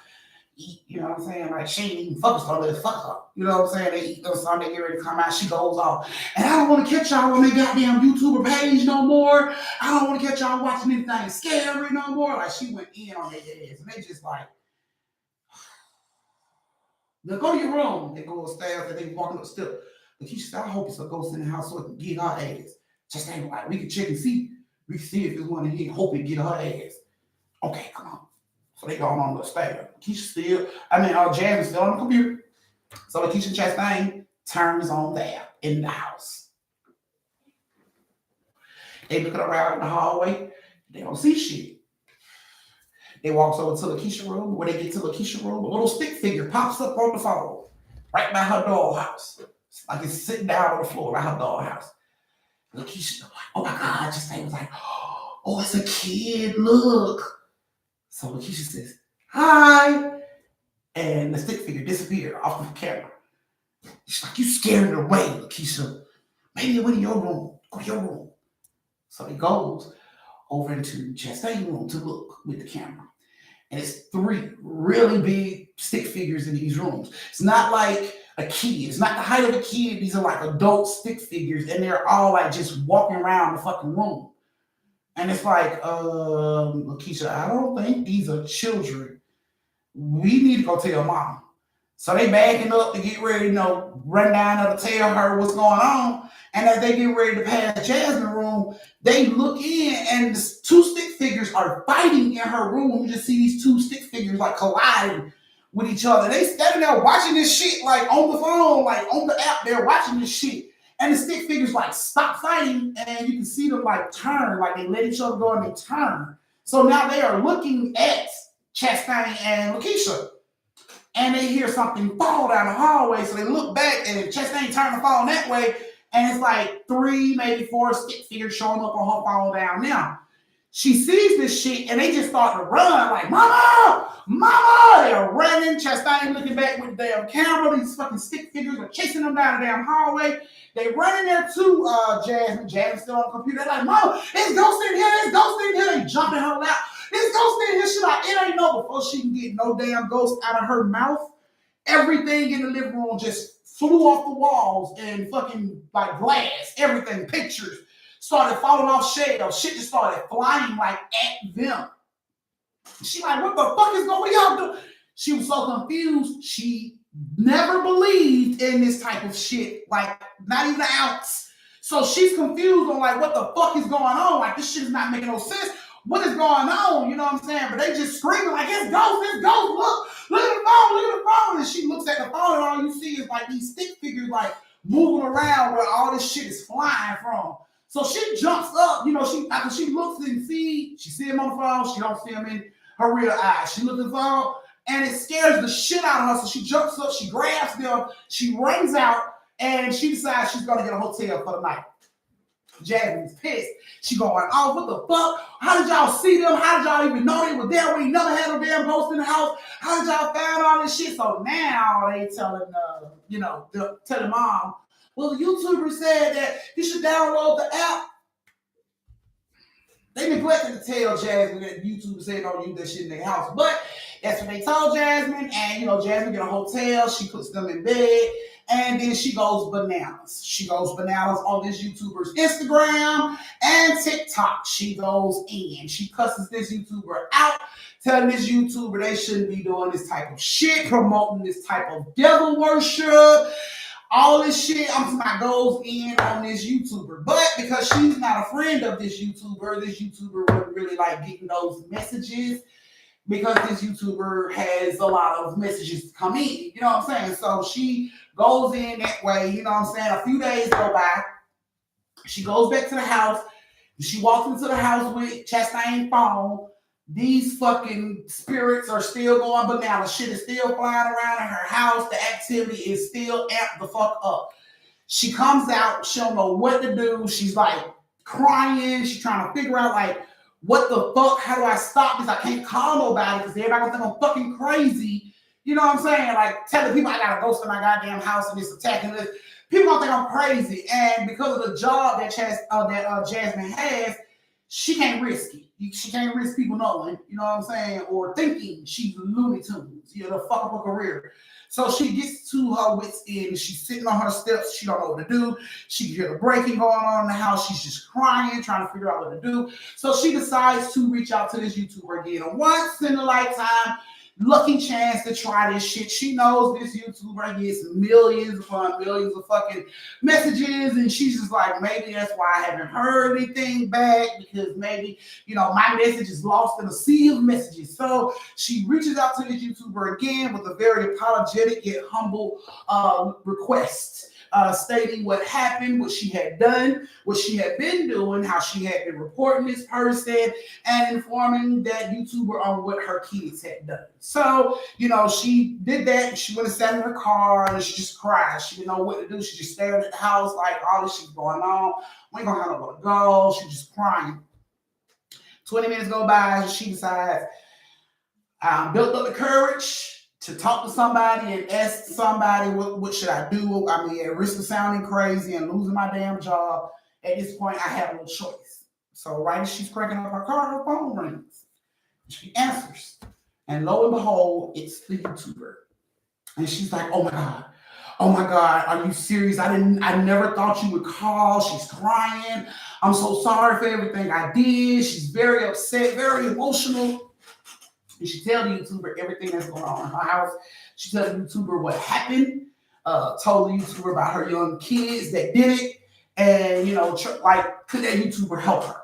Eat, you know what I'm saying? Like, she ain't even focused on this. Fuck her. You know what I'm saying? They eat those something, they get ready to come out. She goes off. And I don't want to catch y'all on their goddamn YouTuber page no more. I don't want to catch y'all watching anything scary no more. Like, she went in on their ass. And they just like, now go to your room. They go upstairs and they walking up the steps. But she said, I hope it's a ghost in the house so it can get her ass. Just ain't like, we can check and see. We can see if there's one in here. Hope it get her ass. Okay, come on. So they going on the stairs. Jasmine's still on the computer. So Lakeisha Chastain turns on there in the house. They looking around in the hallway. They don't see shit. They walks over to Lakeisha's room. When they get to Lakeisha's room, a little stick figure pops up on the phone right by her dollhouse. It's like it's sitting down on the floor by her dollhouse. Lakeisha, like, oh my God, Chastain was like, oh, it's a kid, look. So Lakeisha says, hi. And the stick figure disappeared off the camera. She's like, you scared it away, Lakeisha. Maybe it went in your room. Go to your room. So he goes over into Chastain's room to look with the camera. And it's 3 really big stick figures in these rooms. It's not like a kid. It's not the height of a kid. These are like adult stick figures, and they're all like just walking around the fucking room. And it's like, Lakeisha, I don't think these are children. We need to go tell mama. So they backing up to get ready, run down there to tell her what's going on. And as they get ready to pass Jasmine's room, they look in and the 2 stick figures are fighting in her room. You just see these 2 stick figures like colliding with each other. They standing there watching this shit like on the phone, like on the app. They're watching this shit. And the stick figures like stop fighting, and you can see them like turn, like they let each other go and they turn. So now they are looking at Chastain and Lakeisha. And they hear something fall down the hallway. So they look back and Chastain turned the phone that way. And it's like 3, maybe 4 stick figures showing up on her phone down now. She sees this shit and they just start to run like, mama, mama. They're running. Chastain looking back with the damn camera. These fucking stick figures are chasing them down the damn hallway. They running there too, Jasmine. Jasmine's still on the computer. They're like, mama, it's ghost in here. It's ghost in here. They jumping her lap. It's ghost in here. She like, it ain't no before she can get no damn ghost out of her mouth. Everything in the living room just flew off the walls and fucking like glass, everything, pictures started falling off shelves. Shit just started flying like at them. She like, what the fuck is going on? She was so confused. She never believed in this type of shit, like not even an ounce. So she's confused on like, what the fuck is going on? Like this shit is not making no sense. What is going on? You know what I'm saying? But they just screaming like, it's ghost, look at the phone, look at the phone. And she looks at the phone and all you see is like these stick figures like moving around where all this shit is flying from. So she jumps up, after she looks and she see him on the phone, she don't see him in her real eyes. She looks at the phone and it scares the shit out of her. So she jumps up, she grabs them, she runs out, and she decides she's gonna get a hotel for the night. Jasmine's pissed. She going, oh, what the fuck? How did y'all see them? How did y'all even know they were there? We never had no damn ghost in the house. How did y'all find all this shit? So now they telling, telling mom, well, the YouTuber said that you should download the app. They neglected to tell Jasmine that the YouTuber said don't use that shit in their house. But that's what they told Jasmine. And, Jasmine get a hotel. She puts them in bed. And then she goes bananas. She goes bananas on this YouTuber's Instagram and TikTok. She goes in. She cusses this YouTuber out, telling this YouTuber they shouldn't be doing this type of shit, promoting this type of devil worship. All this shit, goes in on this YouTuber. But because she's not a friend of this YouTuber wouldn't really like getting those messages. Because this YouTuber has a lot of messages to come in. You know what I'm saying? So she goes in that way. You know what I'm saying? A few days go by. She goes back to the house. She walks into the house with Chastain's phone. These fucking spirits are still going bananas. Shit is still flying around in her house. The activity is still amped the fuck up. She comes out. She don't know what to do. She's like crying. She's trying to figure out like, what the fuck? How do I stop this? I can't call nobody because everybody gonna think I'm fucking crazy. You know what I'm saying? Like telling people I got a ghost in my goddamn house and it's attacking this. People gonna think I'm crazy. And because of the job that Jasmine has, she can't risk it. She can't risk people knowing, you know what I'm saying, or thinking she's Looney Tunes, to fuck up her career. So she gets to her wits' end. She's sitting on her steps. She don't know what to do. She can hear the breaking going on in the house. She's just crying, trying to figure out what to do. So she decides to reach out to this YouTuber again. And once in a lifetime, lucky chance to try this shit. She knows this YouTuber gets millions upon millions of fucking messages, and she's just like, maybe that's why I haven't heard anything back, because maybe, my message is lost in a sea of messages. So she reaches out to this YouTuber again with a very apologetic yet humble request. Stating what happened, what she had done, what she had been doing, how she had been reporting this person, and informing that YouTuber on what her kids had done. So, she did that. She went and sat in her car and she just cried. She didn't know what to do. She just stared at the house like all this shit's going on. We ain't gonna have nowhere to go. She just crying. 20 minutes go by. She decides, built up the courage to talk to somebody and ask somebody, what should I do? I mean, at risk of sounding crazy and losing my damn job, at this point, I have no choice. So right as she's cranking up her car, her phone rings. She answers. And lo and behold, it's the YouTuber. And she's like, oh my God, are you serious? I never thought you would call. She's crying. I'm so sorry for everything I did. She's very upset, very emotional. And she tells the YouTuber everything that's going on in her house. She tells the YouTuber what happened, told the YouTuber about her young kids that did it, and, could that YouTuber help her?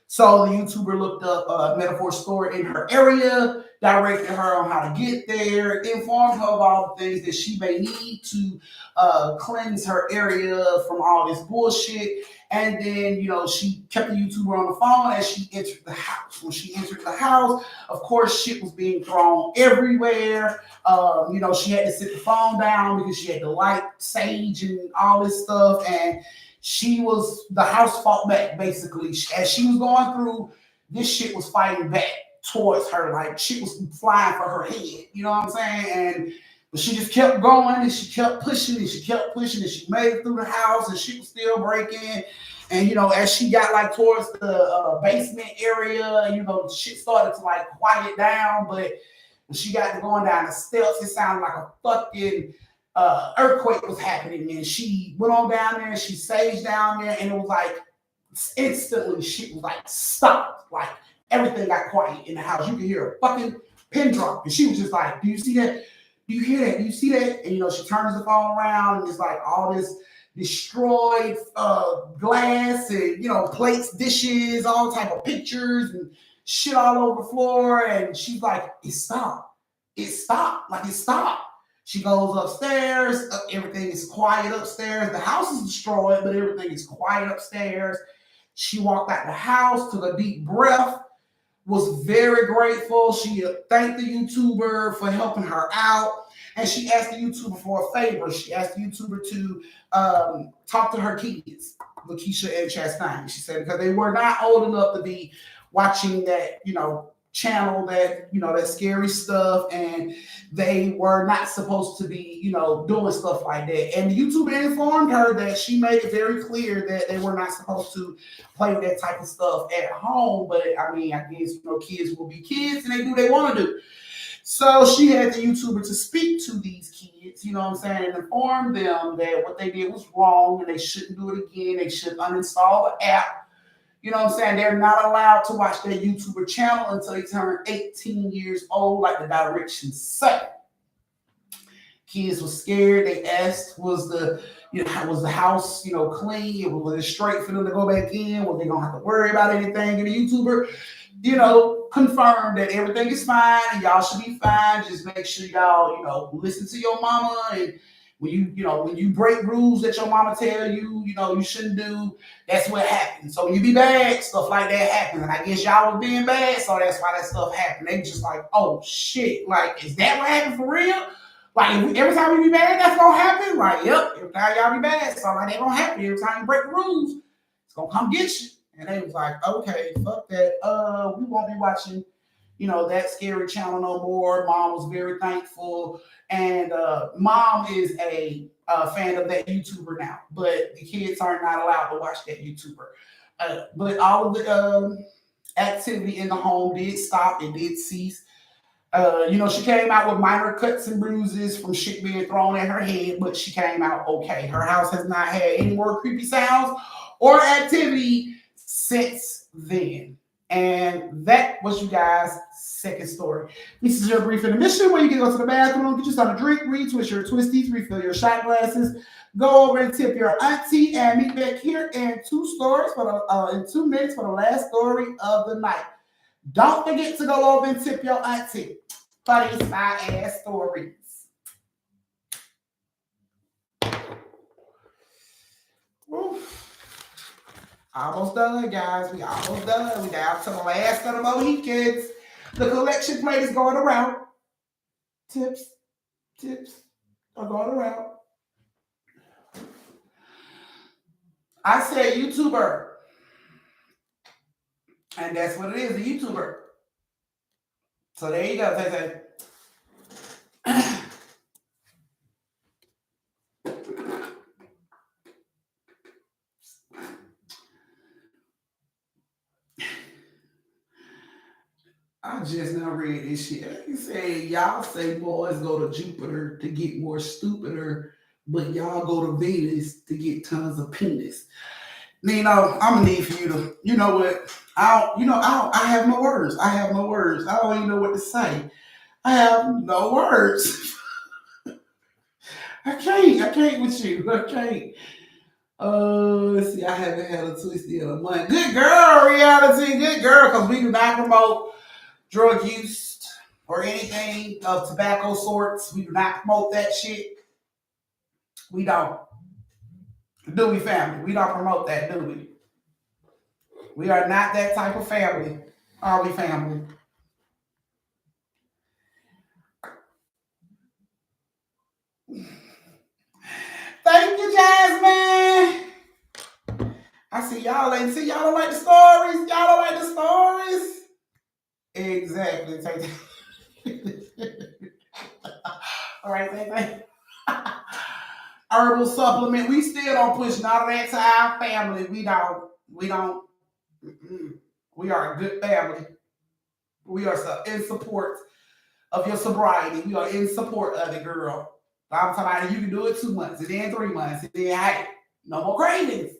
So the YouTuber looked up a metaphor store in her area, directed her on how to get there, informed her of all the things that she may need to cleanse her area from all this bullshit. And then, she kept the YouTuber on the phone as she entered the house. When she entered the house, of course, shit was being thrown everywhere. She had to sit the phone down because she had to light sage and all this stuff. And the house fought back, basically. As she was going through, this shit was fighting back towards her. Like, shit was flying for her head. You know what I'm saying? But she just kept going, and she kept pushing, and she kept pushing, and she made it through the house, and she was still breaking. And, as she got, towards the basement area, shit started to, quiet down. But when she got to going down the steps, it sounded like a fucking earthquake was happening. And she went on down there, and she saged down there, and it was instantly shit was stopped. Everything got quiet in the house. You could hear a fucking pin drop. And she was just like, do you see that? Do you hear that? Do you see that? And, she turns the phone around, and it's all this destroyed glass and, plates, dishes, all type of pictures and shit all over the floor. And she's like, it stopped. It stopped. It stopped. She goes upstairs. Everything is quiet upstairs. The house is destroyed, but everything is quiet upstairs. She walked out the house, took a deep breath, was very grateful. She thanked the YouTuber for helping her out. And she asked the YouTuber for a favor. She asked the YouTuber to talk to her kids, Lakeisha and Chastain. She said because they were not old enough to be watching that, channel, that scary stuff, and they were not supposed to be, doing stuff like that. And the YouTuber informed her that she made it very clear that they were not supposed to play that type of stuff at home. But I mean, I guess, kids will be kids and they do what they want to do. So she had the YouTuber to speak to these kids, and inform them that what they did was wrong and they shouldn't do it again. They should uninstall the app. They're not allowed to watch their YouTuber channel until they turn 18 years old, like the directions say. Kids were scared. They asked, was the house, clean? Was it straight for them to go back in? Was they gonna have to worry about anything? And the YouTuber, confirmed that everything is fine and y'all should be fine. Just make sure y'all, listen to your mama, and when you break rules that your mama tell you, you shouldn't do, that's what happens. So when you be bad, stuff like that happens. And I guess y'all was being bad, so that's why that stuff happened. They just like, oh shit, is that what happened for real? Every time we be bad, that's gonna happen? Yep, every time y'all be bad, so that gonna happen. Every time you break the rules, it's gonna come get you. And they was like, okay, fuck that. We won't be watching, that scary channel no more. Mom was very thankful. And mom is a fan of that YouTuber now. But the kids are not allowed to watch that YouTuber. But all of the activity in the home did stop. It did cease. She came out with minor cuts and bruises from shit being thrown at her head, but she came out okay. Her house has not had any more creepy sounds or activity since then. And that was what's you guys' second story? This is your brief intermission where you can go to the bathroom, get yourself a drink, retwist your twisties, refill your shot glasses, go over and tip your auntie, and meet back here in 2 minutes for the last story of the night. Don't forget to go over and tip your auntie for these fire-ass stories. Oof. Almost done, guys. We almost done. We down to the last of the Mohicans. The collection plate is going around. Tips are going around. I said YouTuber. And that's what it is, a YouTuber. So there you go, Tay. I just now read this shit. He said, y'all say boys go to Jupiter to get more stupider, but y'all go to Venus to get tons of penis. Nino, I'm gonna need for you to, you know what? I have no words. I have no words. I don't even know what to say. I have no words. I can't with you. I can't. Let's see, I haven't had a twisty in a month. Good girl, reality, good girl, because we do not promote drug use or anything of tobacco sorts. We do not promote that shit. We don't. Do we, family? We don't promote that, do we? We are not that type of family. Are we, family? Thank you, Jasmine. I see y'all ain't see y'all don't like the stories. Y'all don't like the stories. Exactly. All right, thank herbal supplement. We still don't push none of that to our family. We don't. We are a good family. We are in support of your sobriety. We are in support of it, girl. I'm talking about you can do it 2 months, and then 3 months, and then hey, no more cravings.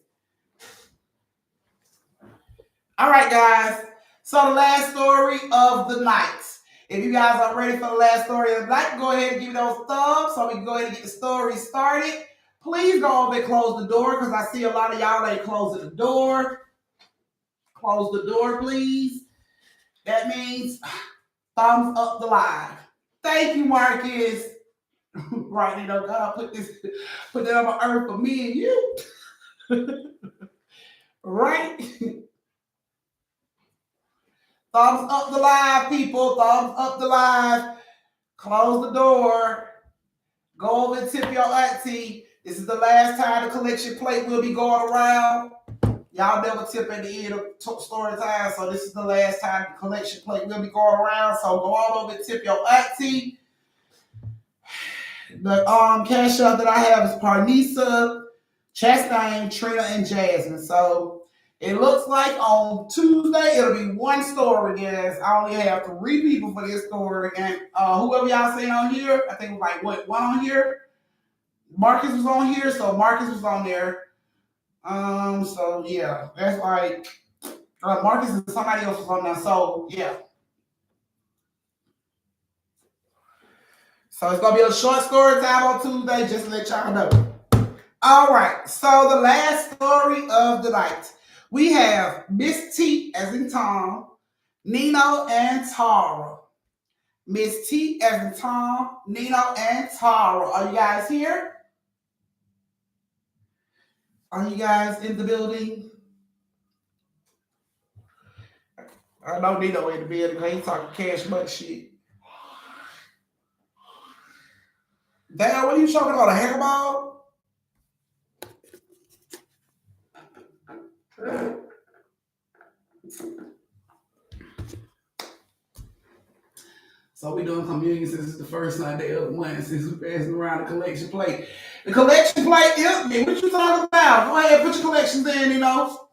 All right, guys. So the last story of the night. If you guys are ready for the last story of the night, go ahead and give me those thumbs so we can go ahead and get the story started. Please go over and close the door because I see a lot of y'all ain't closing the door. Close the door, please. That means thumbs up the live. Thank you, Marcus. Right, you know, God put that on earth for me and you. Right? Thumbs up the live, people. Thumbs up the live. Close the door. Go over and tip your auntie. This is the last time the collection plate will be going around. Y'all never tip at the end of story time, so this is the last time the collection plate will be going around. So go on over and tip your auntie. The cash up that I have is Parnisa, Chastain, Trina, and Jasmine. So it looks like on Tuesday it'll be one story, guys. I only have 3 people for this story, and whoever y'all seen on here, I think it was like one on here. Marcus was on here, so Marcus was on there. So yeah, that's like Marcus and somebody else was on there. So yeah. So it's gonna be a short story time on Tuesday, just to let y'all know. All right, so the last story of the night. We have Miss T as in Tom, Nino, and Tara. Miss T as in Tom, Nino, and Tara. Are you guys here? Are you guys in the building? I know Nino in the building because he's talking cash money shit. Damn, what are you talking about? A hairball? So we doing communion since it's the first Sunday of the month, since we passing around the collection plate. The collection plate empty. What you talking about? Go ahead, put your collections in, you know.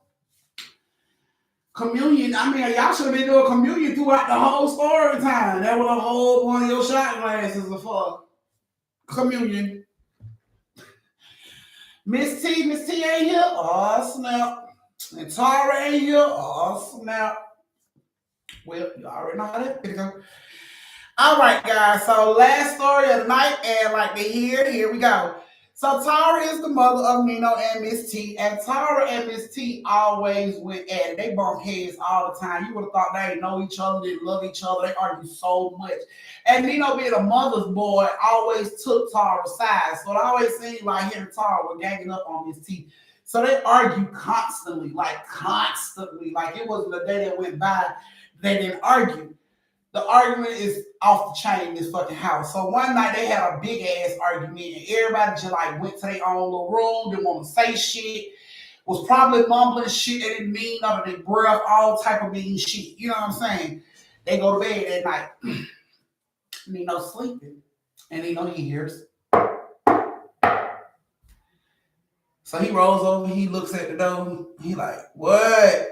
Communion, I mean, y'all should have been doing communion throughout the whole story time. That was a whole one of your shot glasses for communion. Miss T ain't here. Oh, snap. And Tara ain't here. Oh, snap. Well, you already know how that go. All right, guys. So last story of the night, and like they here we go. So Tara is the mother of Nino and Miss T, and Tara and Miss T always went at it. They bump heads all the time. You would have thought they didn't know each other, they love each other, they argue so much. And Nino, being a mother's boy, always took Tara's side. So it always seemed like him and Tara were ganging up on Miss T. So they argue constantly, like constantly. Like it wasn't a day that went by they didn't argue. The argument is off the chain in this fucking house. So one night they had a big ass argument and everybody just like went to their own little room, didn't want to say shit, was probably mumbling shit they didn't mean, none of their breath, all type of mean shit. You know what I'm saying? They go to bed at night. Nino sleeping. And Nino hears. So he rolls over, he looks at the door, he like, what?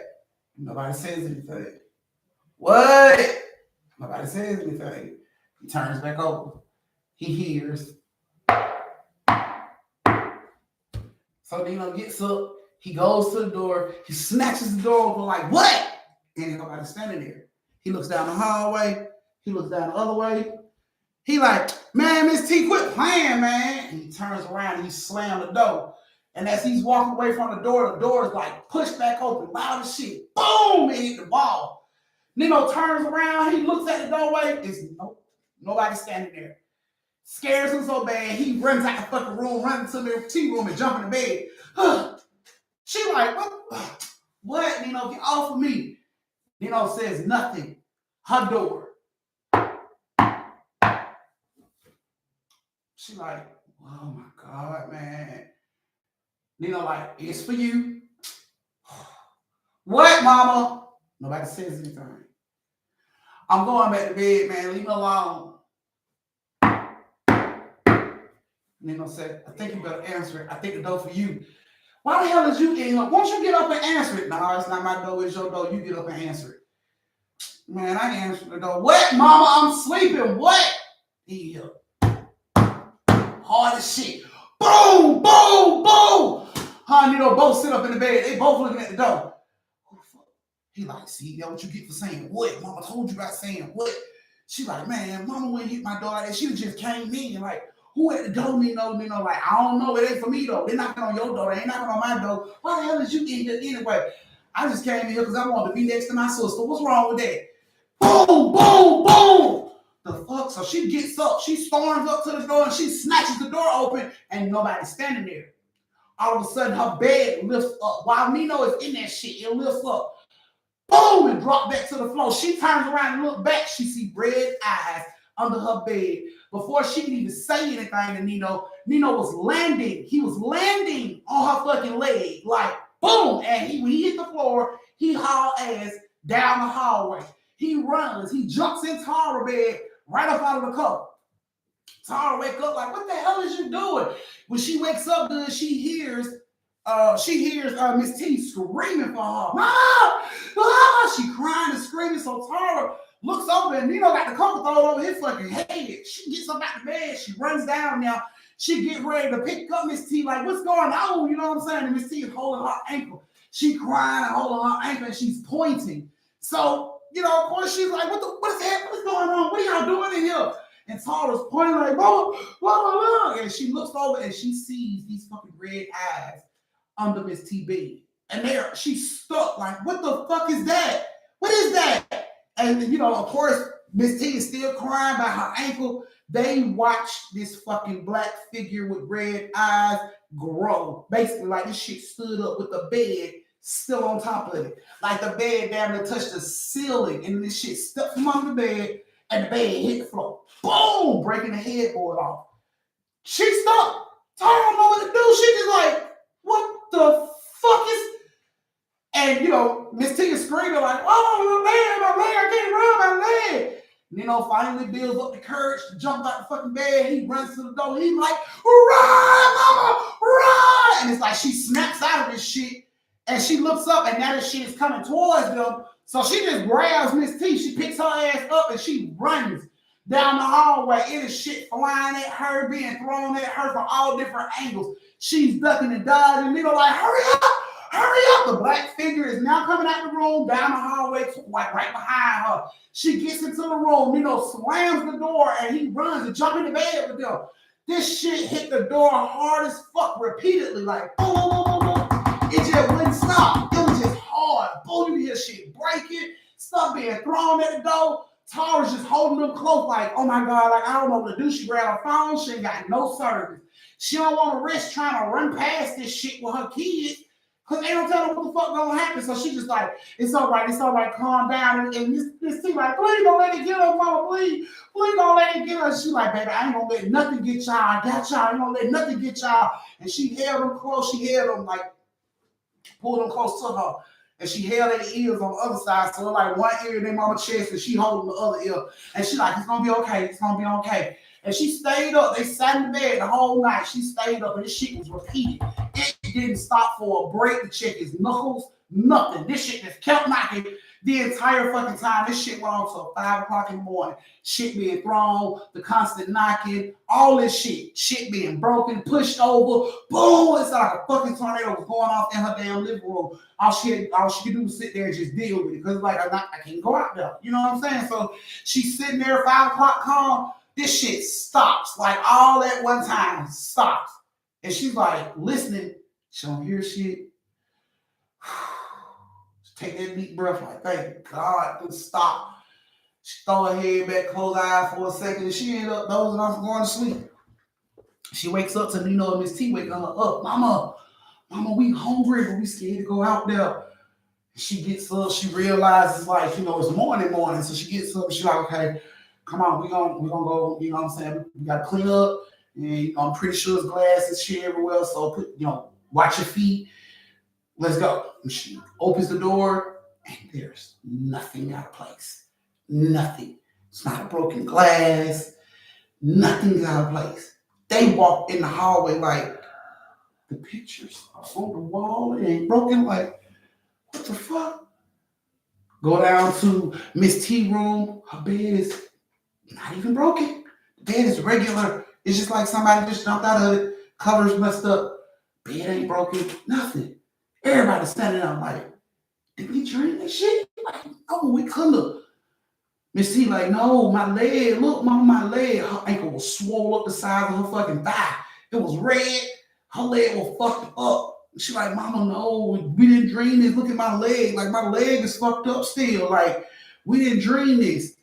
Nobody says anything. What? Nobody says anything. He turns back over. He hears. So Nino gets up. He goes to the door. He snatches the door open like, what? And ain't nobody standing there. He looks down the hallway. He looks down the other way. He like, man, Miss T, quit playing, man. And he turns around and he slams the door. And as he's walking away from the door is like pushed back open, loud as shit. Boom! It hit the wall. Nino turns around, he looks at the doorway, there's nobody standing there. Scares him so bad, he runs out the fucking room, runs into the tea room and jump in the bed. She like, what? What? Nino, get off of me. Nino says nothing. Her door. She like, oh my God, man. Nino like, it's for you. What, mama? Nobody says anything. I'm going back to bed, man. Leave me alone. Nino said, I think you better answer it. I think the door for you. Why the hell is you in here? Won't you get up and answer it? No, it's not my door, it's your door. You get up and answer it. Man, I answered the door. What, mama? I'm sleeping. What? He hard as shit. Boom, boom, boom. Her and Nino both sit up in the bed. They both looking at the door. He like, see, that's what you get for saying what? Mama told you about saying what? She like, man, mama wouldn't hit my door like that. She just came in like, who at the door, Nino? Like, I don't know. It ain't for me, though. They're knocking on your door. They ain't knocking on my door. Why the hell is you in here anyway? I just came in here because I wanted to be next to my sister. What's wrong with that? Boom, boom, boom. The fuck? So she gets up. She storms up to the door and she snatches the door open and nobody's standing there. All of a sudden, her bed lifts up. While Nino is in that shit, it lifts up. Boom, and drop back to the floor. She turns around and look back. She see red eyes under her bed. Before she could even say anything to Nino, Nino was landing. He was landing on her fucking leg. Like, boom. And when he hit the floor, he hauled ass down the hallway. He runs. He jumps in Tara's bed right up out of the cover. Tara wake up like, what the hell is you doing? When she wakes up, good, she hears Miss T screaming for her. Mom! Ah! She crying and screaming. So Tara looks over and Nino got the cover thrown over his fucking head. She gets up out the bed. She runs down now. She get ready to pick up Miss T. Like, what's going on? You know what I'm saying? And Miss T is holding her ankle. She crying and holding her ankle and she's pointing. So, of course, she's like, what is that? What's going on? What are y'all doing in here? And Tara's pointing like, Mama, Mama. And she looks over and she sees these fucking red eyes under Miss T bed. And she's stuck like, what the fuck is that? What is that? And, of course, Miss T is still crying about her ankle. They watched this fucking black figure with red eyes grow. Basically, like this shit stood up with the bed still on top of it. Like the bed down there touched the ceiling and this shit stepped from under the bed and the bed hit the floor. Boom! Breaking the headboard off. She stuck. Tara don't know what to do. She just like, what the fuck is... And, Miss T is screaming like, oh, my leg, I can't run my leg. Nino finally builds up the courage to jump out the fucking bed. He runs to the door. He's like, run, mama, run. And it's like she snaps out of this shit. And she looks up and now this shit is coming towards them. So she just grabs Miss T. She picks her ass up and she runs down the hallway. It is shit flying at her, being thrown at her from all different angles. She's ducking and dodging. Nino like, hurry up, hurry up. The black figure is now coming out the room, down the hallway, like right behind her. She gets into the room, slams the door, and he runs and jumps in the bed with them. This shit hit the door hard as fuck repeatedly, like boom, boom, boom, boom. It just wouldn't stop. It was just hard. Boom, you hear shit breaking, stuff being thrown at the door. Tara's just holding them close, like, oh my God, like, I don't know what to do. She grabbed her phone. She ain't got no service. She don't want to risk trying to run past this shit with her kids because they don't tell her what the fuck gonna happen. So she just like, it's all right, calm down. And this thing like, please don't let it get her, mama, please don't let it get her. She like, baby, I ain't gonna let nothing get y'all. I got y'all. I ain't gonna let nothing get y'all. And she held them close. She held them like, pulled them close to her. And she held their ears on the other side. So like one ear in their mama's chest and she holding the other ear. And she like, it's gonna be okay. It's gonna be okay. And she stayed up. They sat in the bed the whole night. She stayed up and this shit was repeated. It didn't stop for a break to check his knuckles, nothing. This shit just kept knocking the entire fucking time. This shit went on till 5 o'clock in the morning. Shit being thrown, the constant knocking, all this shit. Shit being broken, pushed over. Boom! It's like a fucking tornado was going off in her damn living room. All she could do was sit there and just deal with it. Because like, I can't go out there. You know what I'm saying? So she's sitting there 5 o'clock calm. This shit stops. Like all at one time stops. And she's like listening. She don't hear shit. Take that deep breath, like, thank God, to stop. She throw her head back, close her eyes for a second, and she ended up dozing off and going to sleep. She wakes up to Nino and Miss T waking her up. Mama, we hungry, but we scared to go out there. She gets up, she realizes, like, it's morning, so she gets up, she's like, okay, come on, we gonna go, you know what I'm saying? We gotta clean up, and I'm pretty sure there's glass and shit everywhere, so watch your feet. Let's go. And she opens the door, and there's nothing out of place. Nothing. It's not a broken glass. Nothing's out of place. They walk in the hallway like the pictures are on the wall. It ain't broken. Like, what the fuck? Go down to Miss T room. Her bed is not even broken. The bed is regular. It's just like somebody just jumped out of it. Colors messed up. Bed ain't broken. Nothing. Everybody standing up like, did we dream that shit? Like, oh, we couldn't. Miss T like, no, my leg. Look, mama, my leg. Her ankle was swole up the size of her fucking thigh. It was red. Her leg was fucked up. She like, mama, no, we didn't dream this. Look at my leg. Like, my leg is fucked up still. Like, we didn't dream this.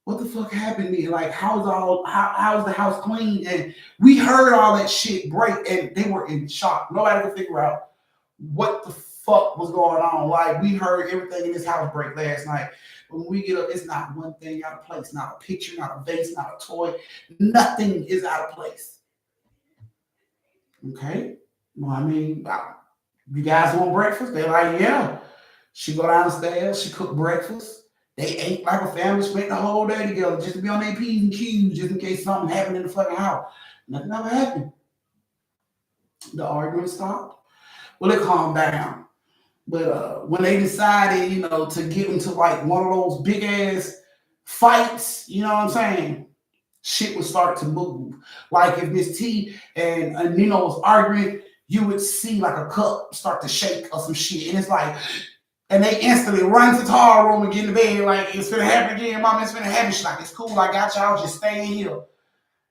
What the fuck happened here? Like, how's the house clean? And we heard all that shit break, and they were in shock. Nobody could figure out what the fuck was going on. Like, we heard everything in this house break last night. But when we get up, it's not one thing out of place. Not a picture, not a vase, not a toy. Nothing is out of place. Okay? Well, I mean, you guys want breakfast? They're like, yeah. She go downstairs. She cook breakfast. They ate like a family, spent the whole day together just to be on their P's and Q's just in case something happened in the fucking house. Nothing ever happened. The argument stopped. Well, it calmed down. But when they decided, to get into like one of those big ass fights, you know what I'm saying? Shit would start to move. Like if Miss T and Nino was arguing, you would see like a cup start to shake or some shit. And it's like, and they instantly run to Tara's room and get in the bed, like, it's gonna happen again, mama, it's gonna happen. She's like, it's cool, I got y'all, just stay in here.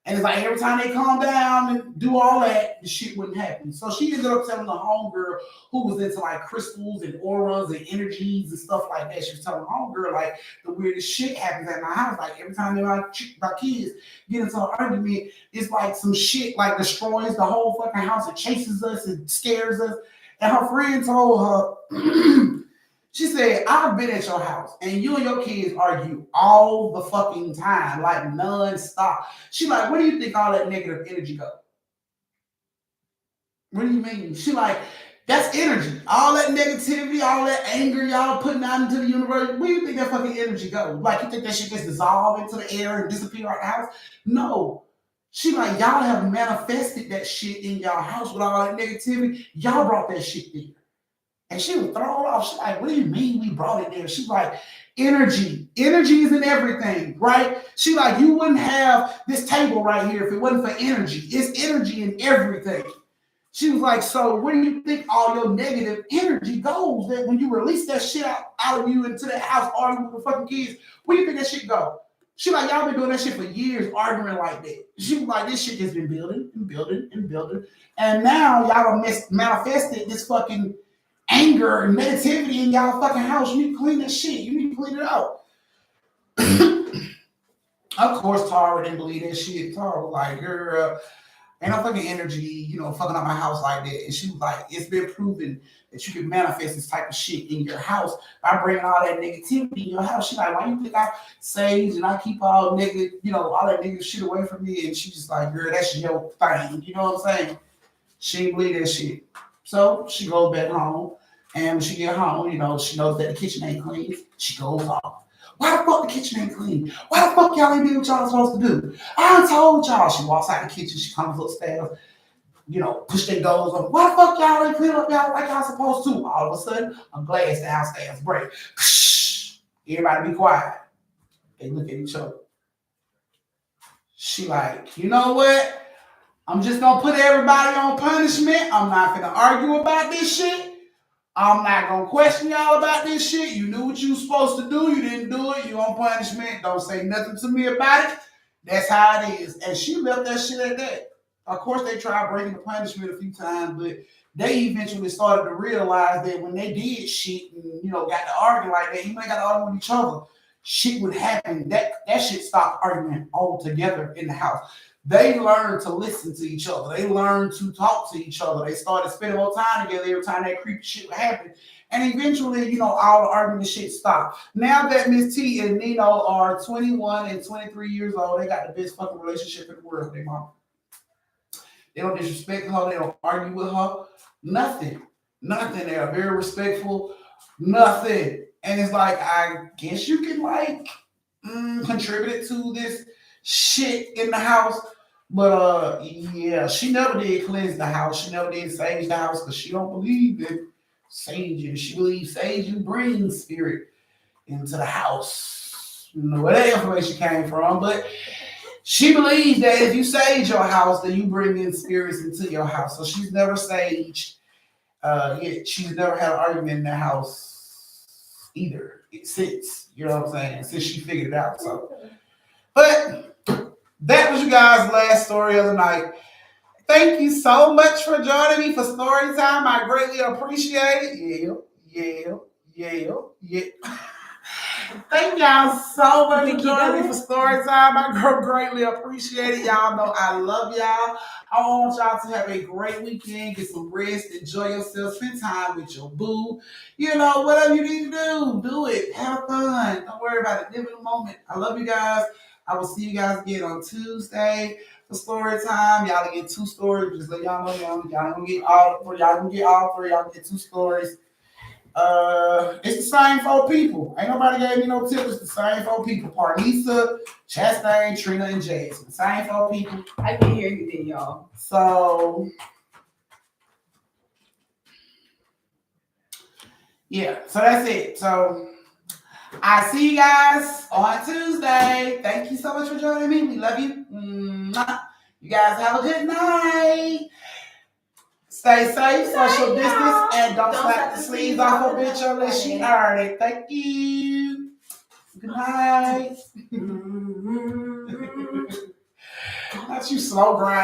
And it's like every time they calm down and do all that, the shit wouldn't happen. So she ended up telling the homegirl who was into like crystals and auras and energies and stuff like that. She was telling the homegirl like the weirdest shit happens at my house. Like every time my kids get into an argument, it's like some shit like destroys the whole fucking house. It chases us and scares us. And her friend told her, she said, I've been at your house and you and your kids argue all the fucking time, like non-stop. She like, where do you think all that negative energy go? What do you mean? She like, that's energy. All that negativity, all that anger y'all putting out into the universe, where do you think that fucking energy go? Like, you think that shit gets dissolved into the air and disappear out the house? No. She like, y'all have manifested that shit in y'all house with all that negativity. Y'all brought that shit there. And she was thrown off. She's like, what do you mean we brought it there? She's like, energy. Energy is in everything, right? She like, you wouldn't have this table right here if it wasn't for energy. It's energy in everything. She was like, so where do you think all your negative energy goes? That when you release that shit out of you into that house arguing with the fucking kids, where do you think that shit go? She like, y'all been doing that shit for years, arguing like that. She was like, this shit just been building and building and building. And now y'all manifested this fucking anger and negativity in y'all fucking house. You need to clean that shit. You need to clean it out. Of course, Tara didn't believe that shit. Tara was like, girl, ain't no fucking energy, fucking up my house like that. And she was like, it's been proven that you can manifest this type of shit in your house by bringing all that negativity in your house. She's like, why you think I sage and I keep all negative, all that negative shit away from me? And she's just like, girl, that's your thing. You know what I'm saying? She didn't believe that shit. So she goes back home. And when she get home, she knows that the kitchen ain't clean. She goes off. Why the fuck the kitchen ain't clean? Why the fuck y'all ain't doing what y'all supposed to do? I told y'all. She walks out the kitchen. She comes upstairs. Push their doors on. Why the fuck y'all ain't clean up y'all like y'all supposed to? All of a sudden, a glass downstairs break. Everybody be quiet. They look at each other. She like, you know what? I'm just gonna put everybody on punishment. I'm not gonna argue about this shit. I'm not gonna question y'all about this shit. You knew what you was supposed to do. You didn't do it. You on punishment. Don't say nothing to me about it. That's how it is. And she left that shit at that. Of course, they tried breaking the punishment a few times, but they eventually started to realize that when they did shit and got to argue like that, even they got to argue with each other, shit would happen. That shit stopped arguing altogether in the house. They learned to listen to each other. They learned to talk to each other. They started spending more time together every time that creepy shit would happen. And eventually, all the argument shit stopped. Now that Miss T and Nino are 21 and 23 years old, they got the best fucking relationship in the world with their mom. They don't disrespect her. They don't argue with her. Nothing. They are very respectful. Nothing. And it's like, I guess you can contribute to this shit in the house. But yeah, she never did cleanse the house. She never did sage the house because she don't believe in saging. She believes saging brings spirit into the house. I don't know where that information came from, but she believes that if you sage your house, then you bring in spirits into your house. So she's never saged. Yet she's never had an argument in the house either. Since, you know what I'm saying? Since she figured it out. So, but that was you guys' last story of the night. Thank you so much for joining me for story time. I greatly appreciate it. Yeah. Thank y'all so much for joining me for story time. I greatly appreciate it. Y'all know I love y'all. I want y'all to have a great weekend. Get some rest. Enjoy yourself. Spend time with your boo. Whatever you need to do it. Have fun. Don't worry about it. Live in the moment. I love you guys. I will see you guys again on Tuesday for story time. Y'all get 2 stories. Just let y'all know y'all gonna get all 3. Y'all can get 2 stories. It's the same 4 people. Ain't nobody gave me no tips. It's the same 4 people. Parnisa, Chastain, Trina, and Jason. Same 4 people. I can hear you then, y'all. So yeah, so that's it. So I see you guys on Tuesday. Thank you so much for joining me. We love you. You guys have a good night. Stay safe, social distance, and don't slap the sleeves off a bitch unless she earned it. Thank you. Good night. Not you slow grind.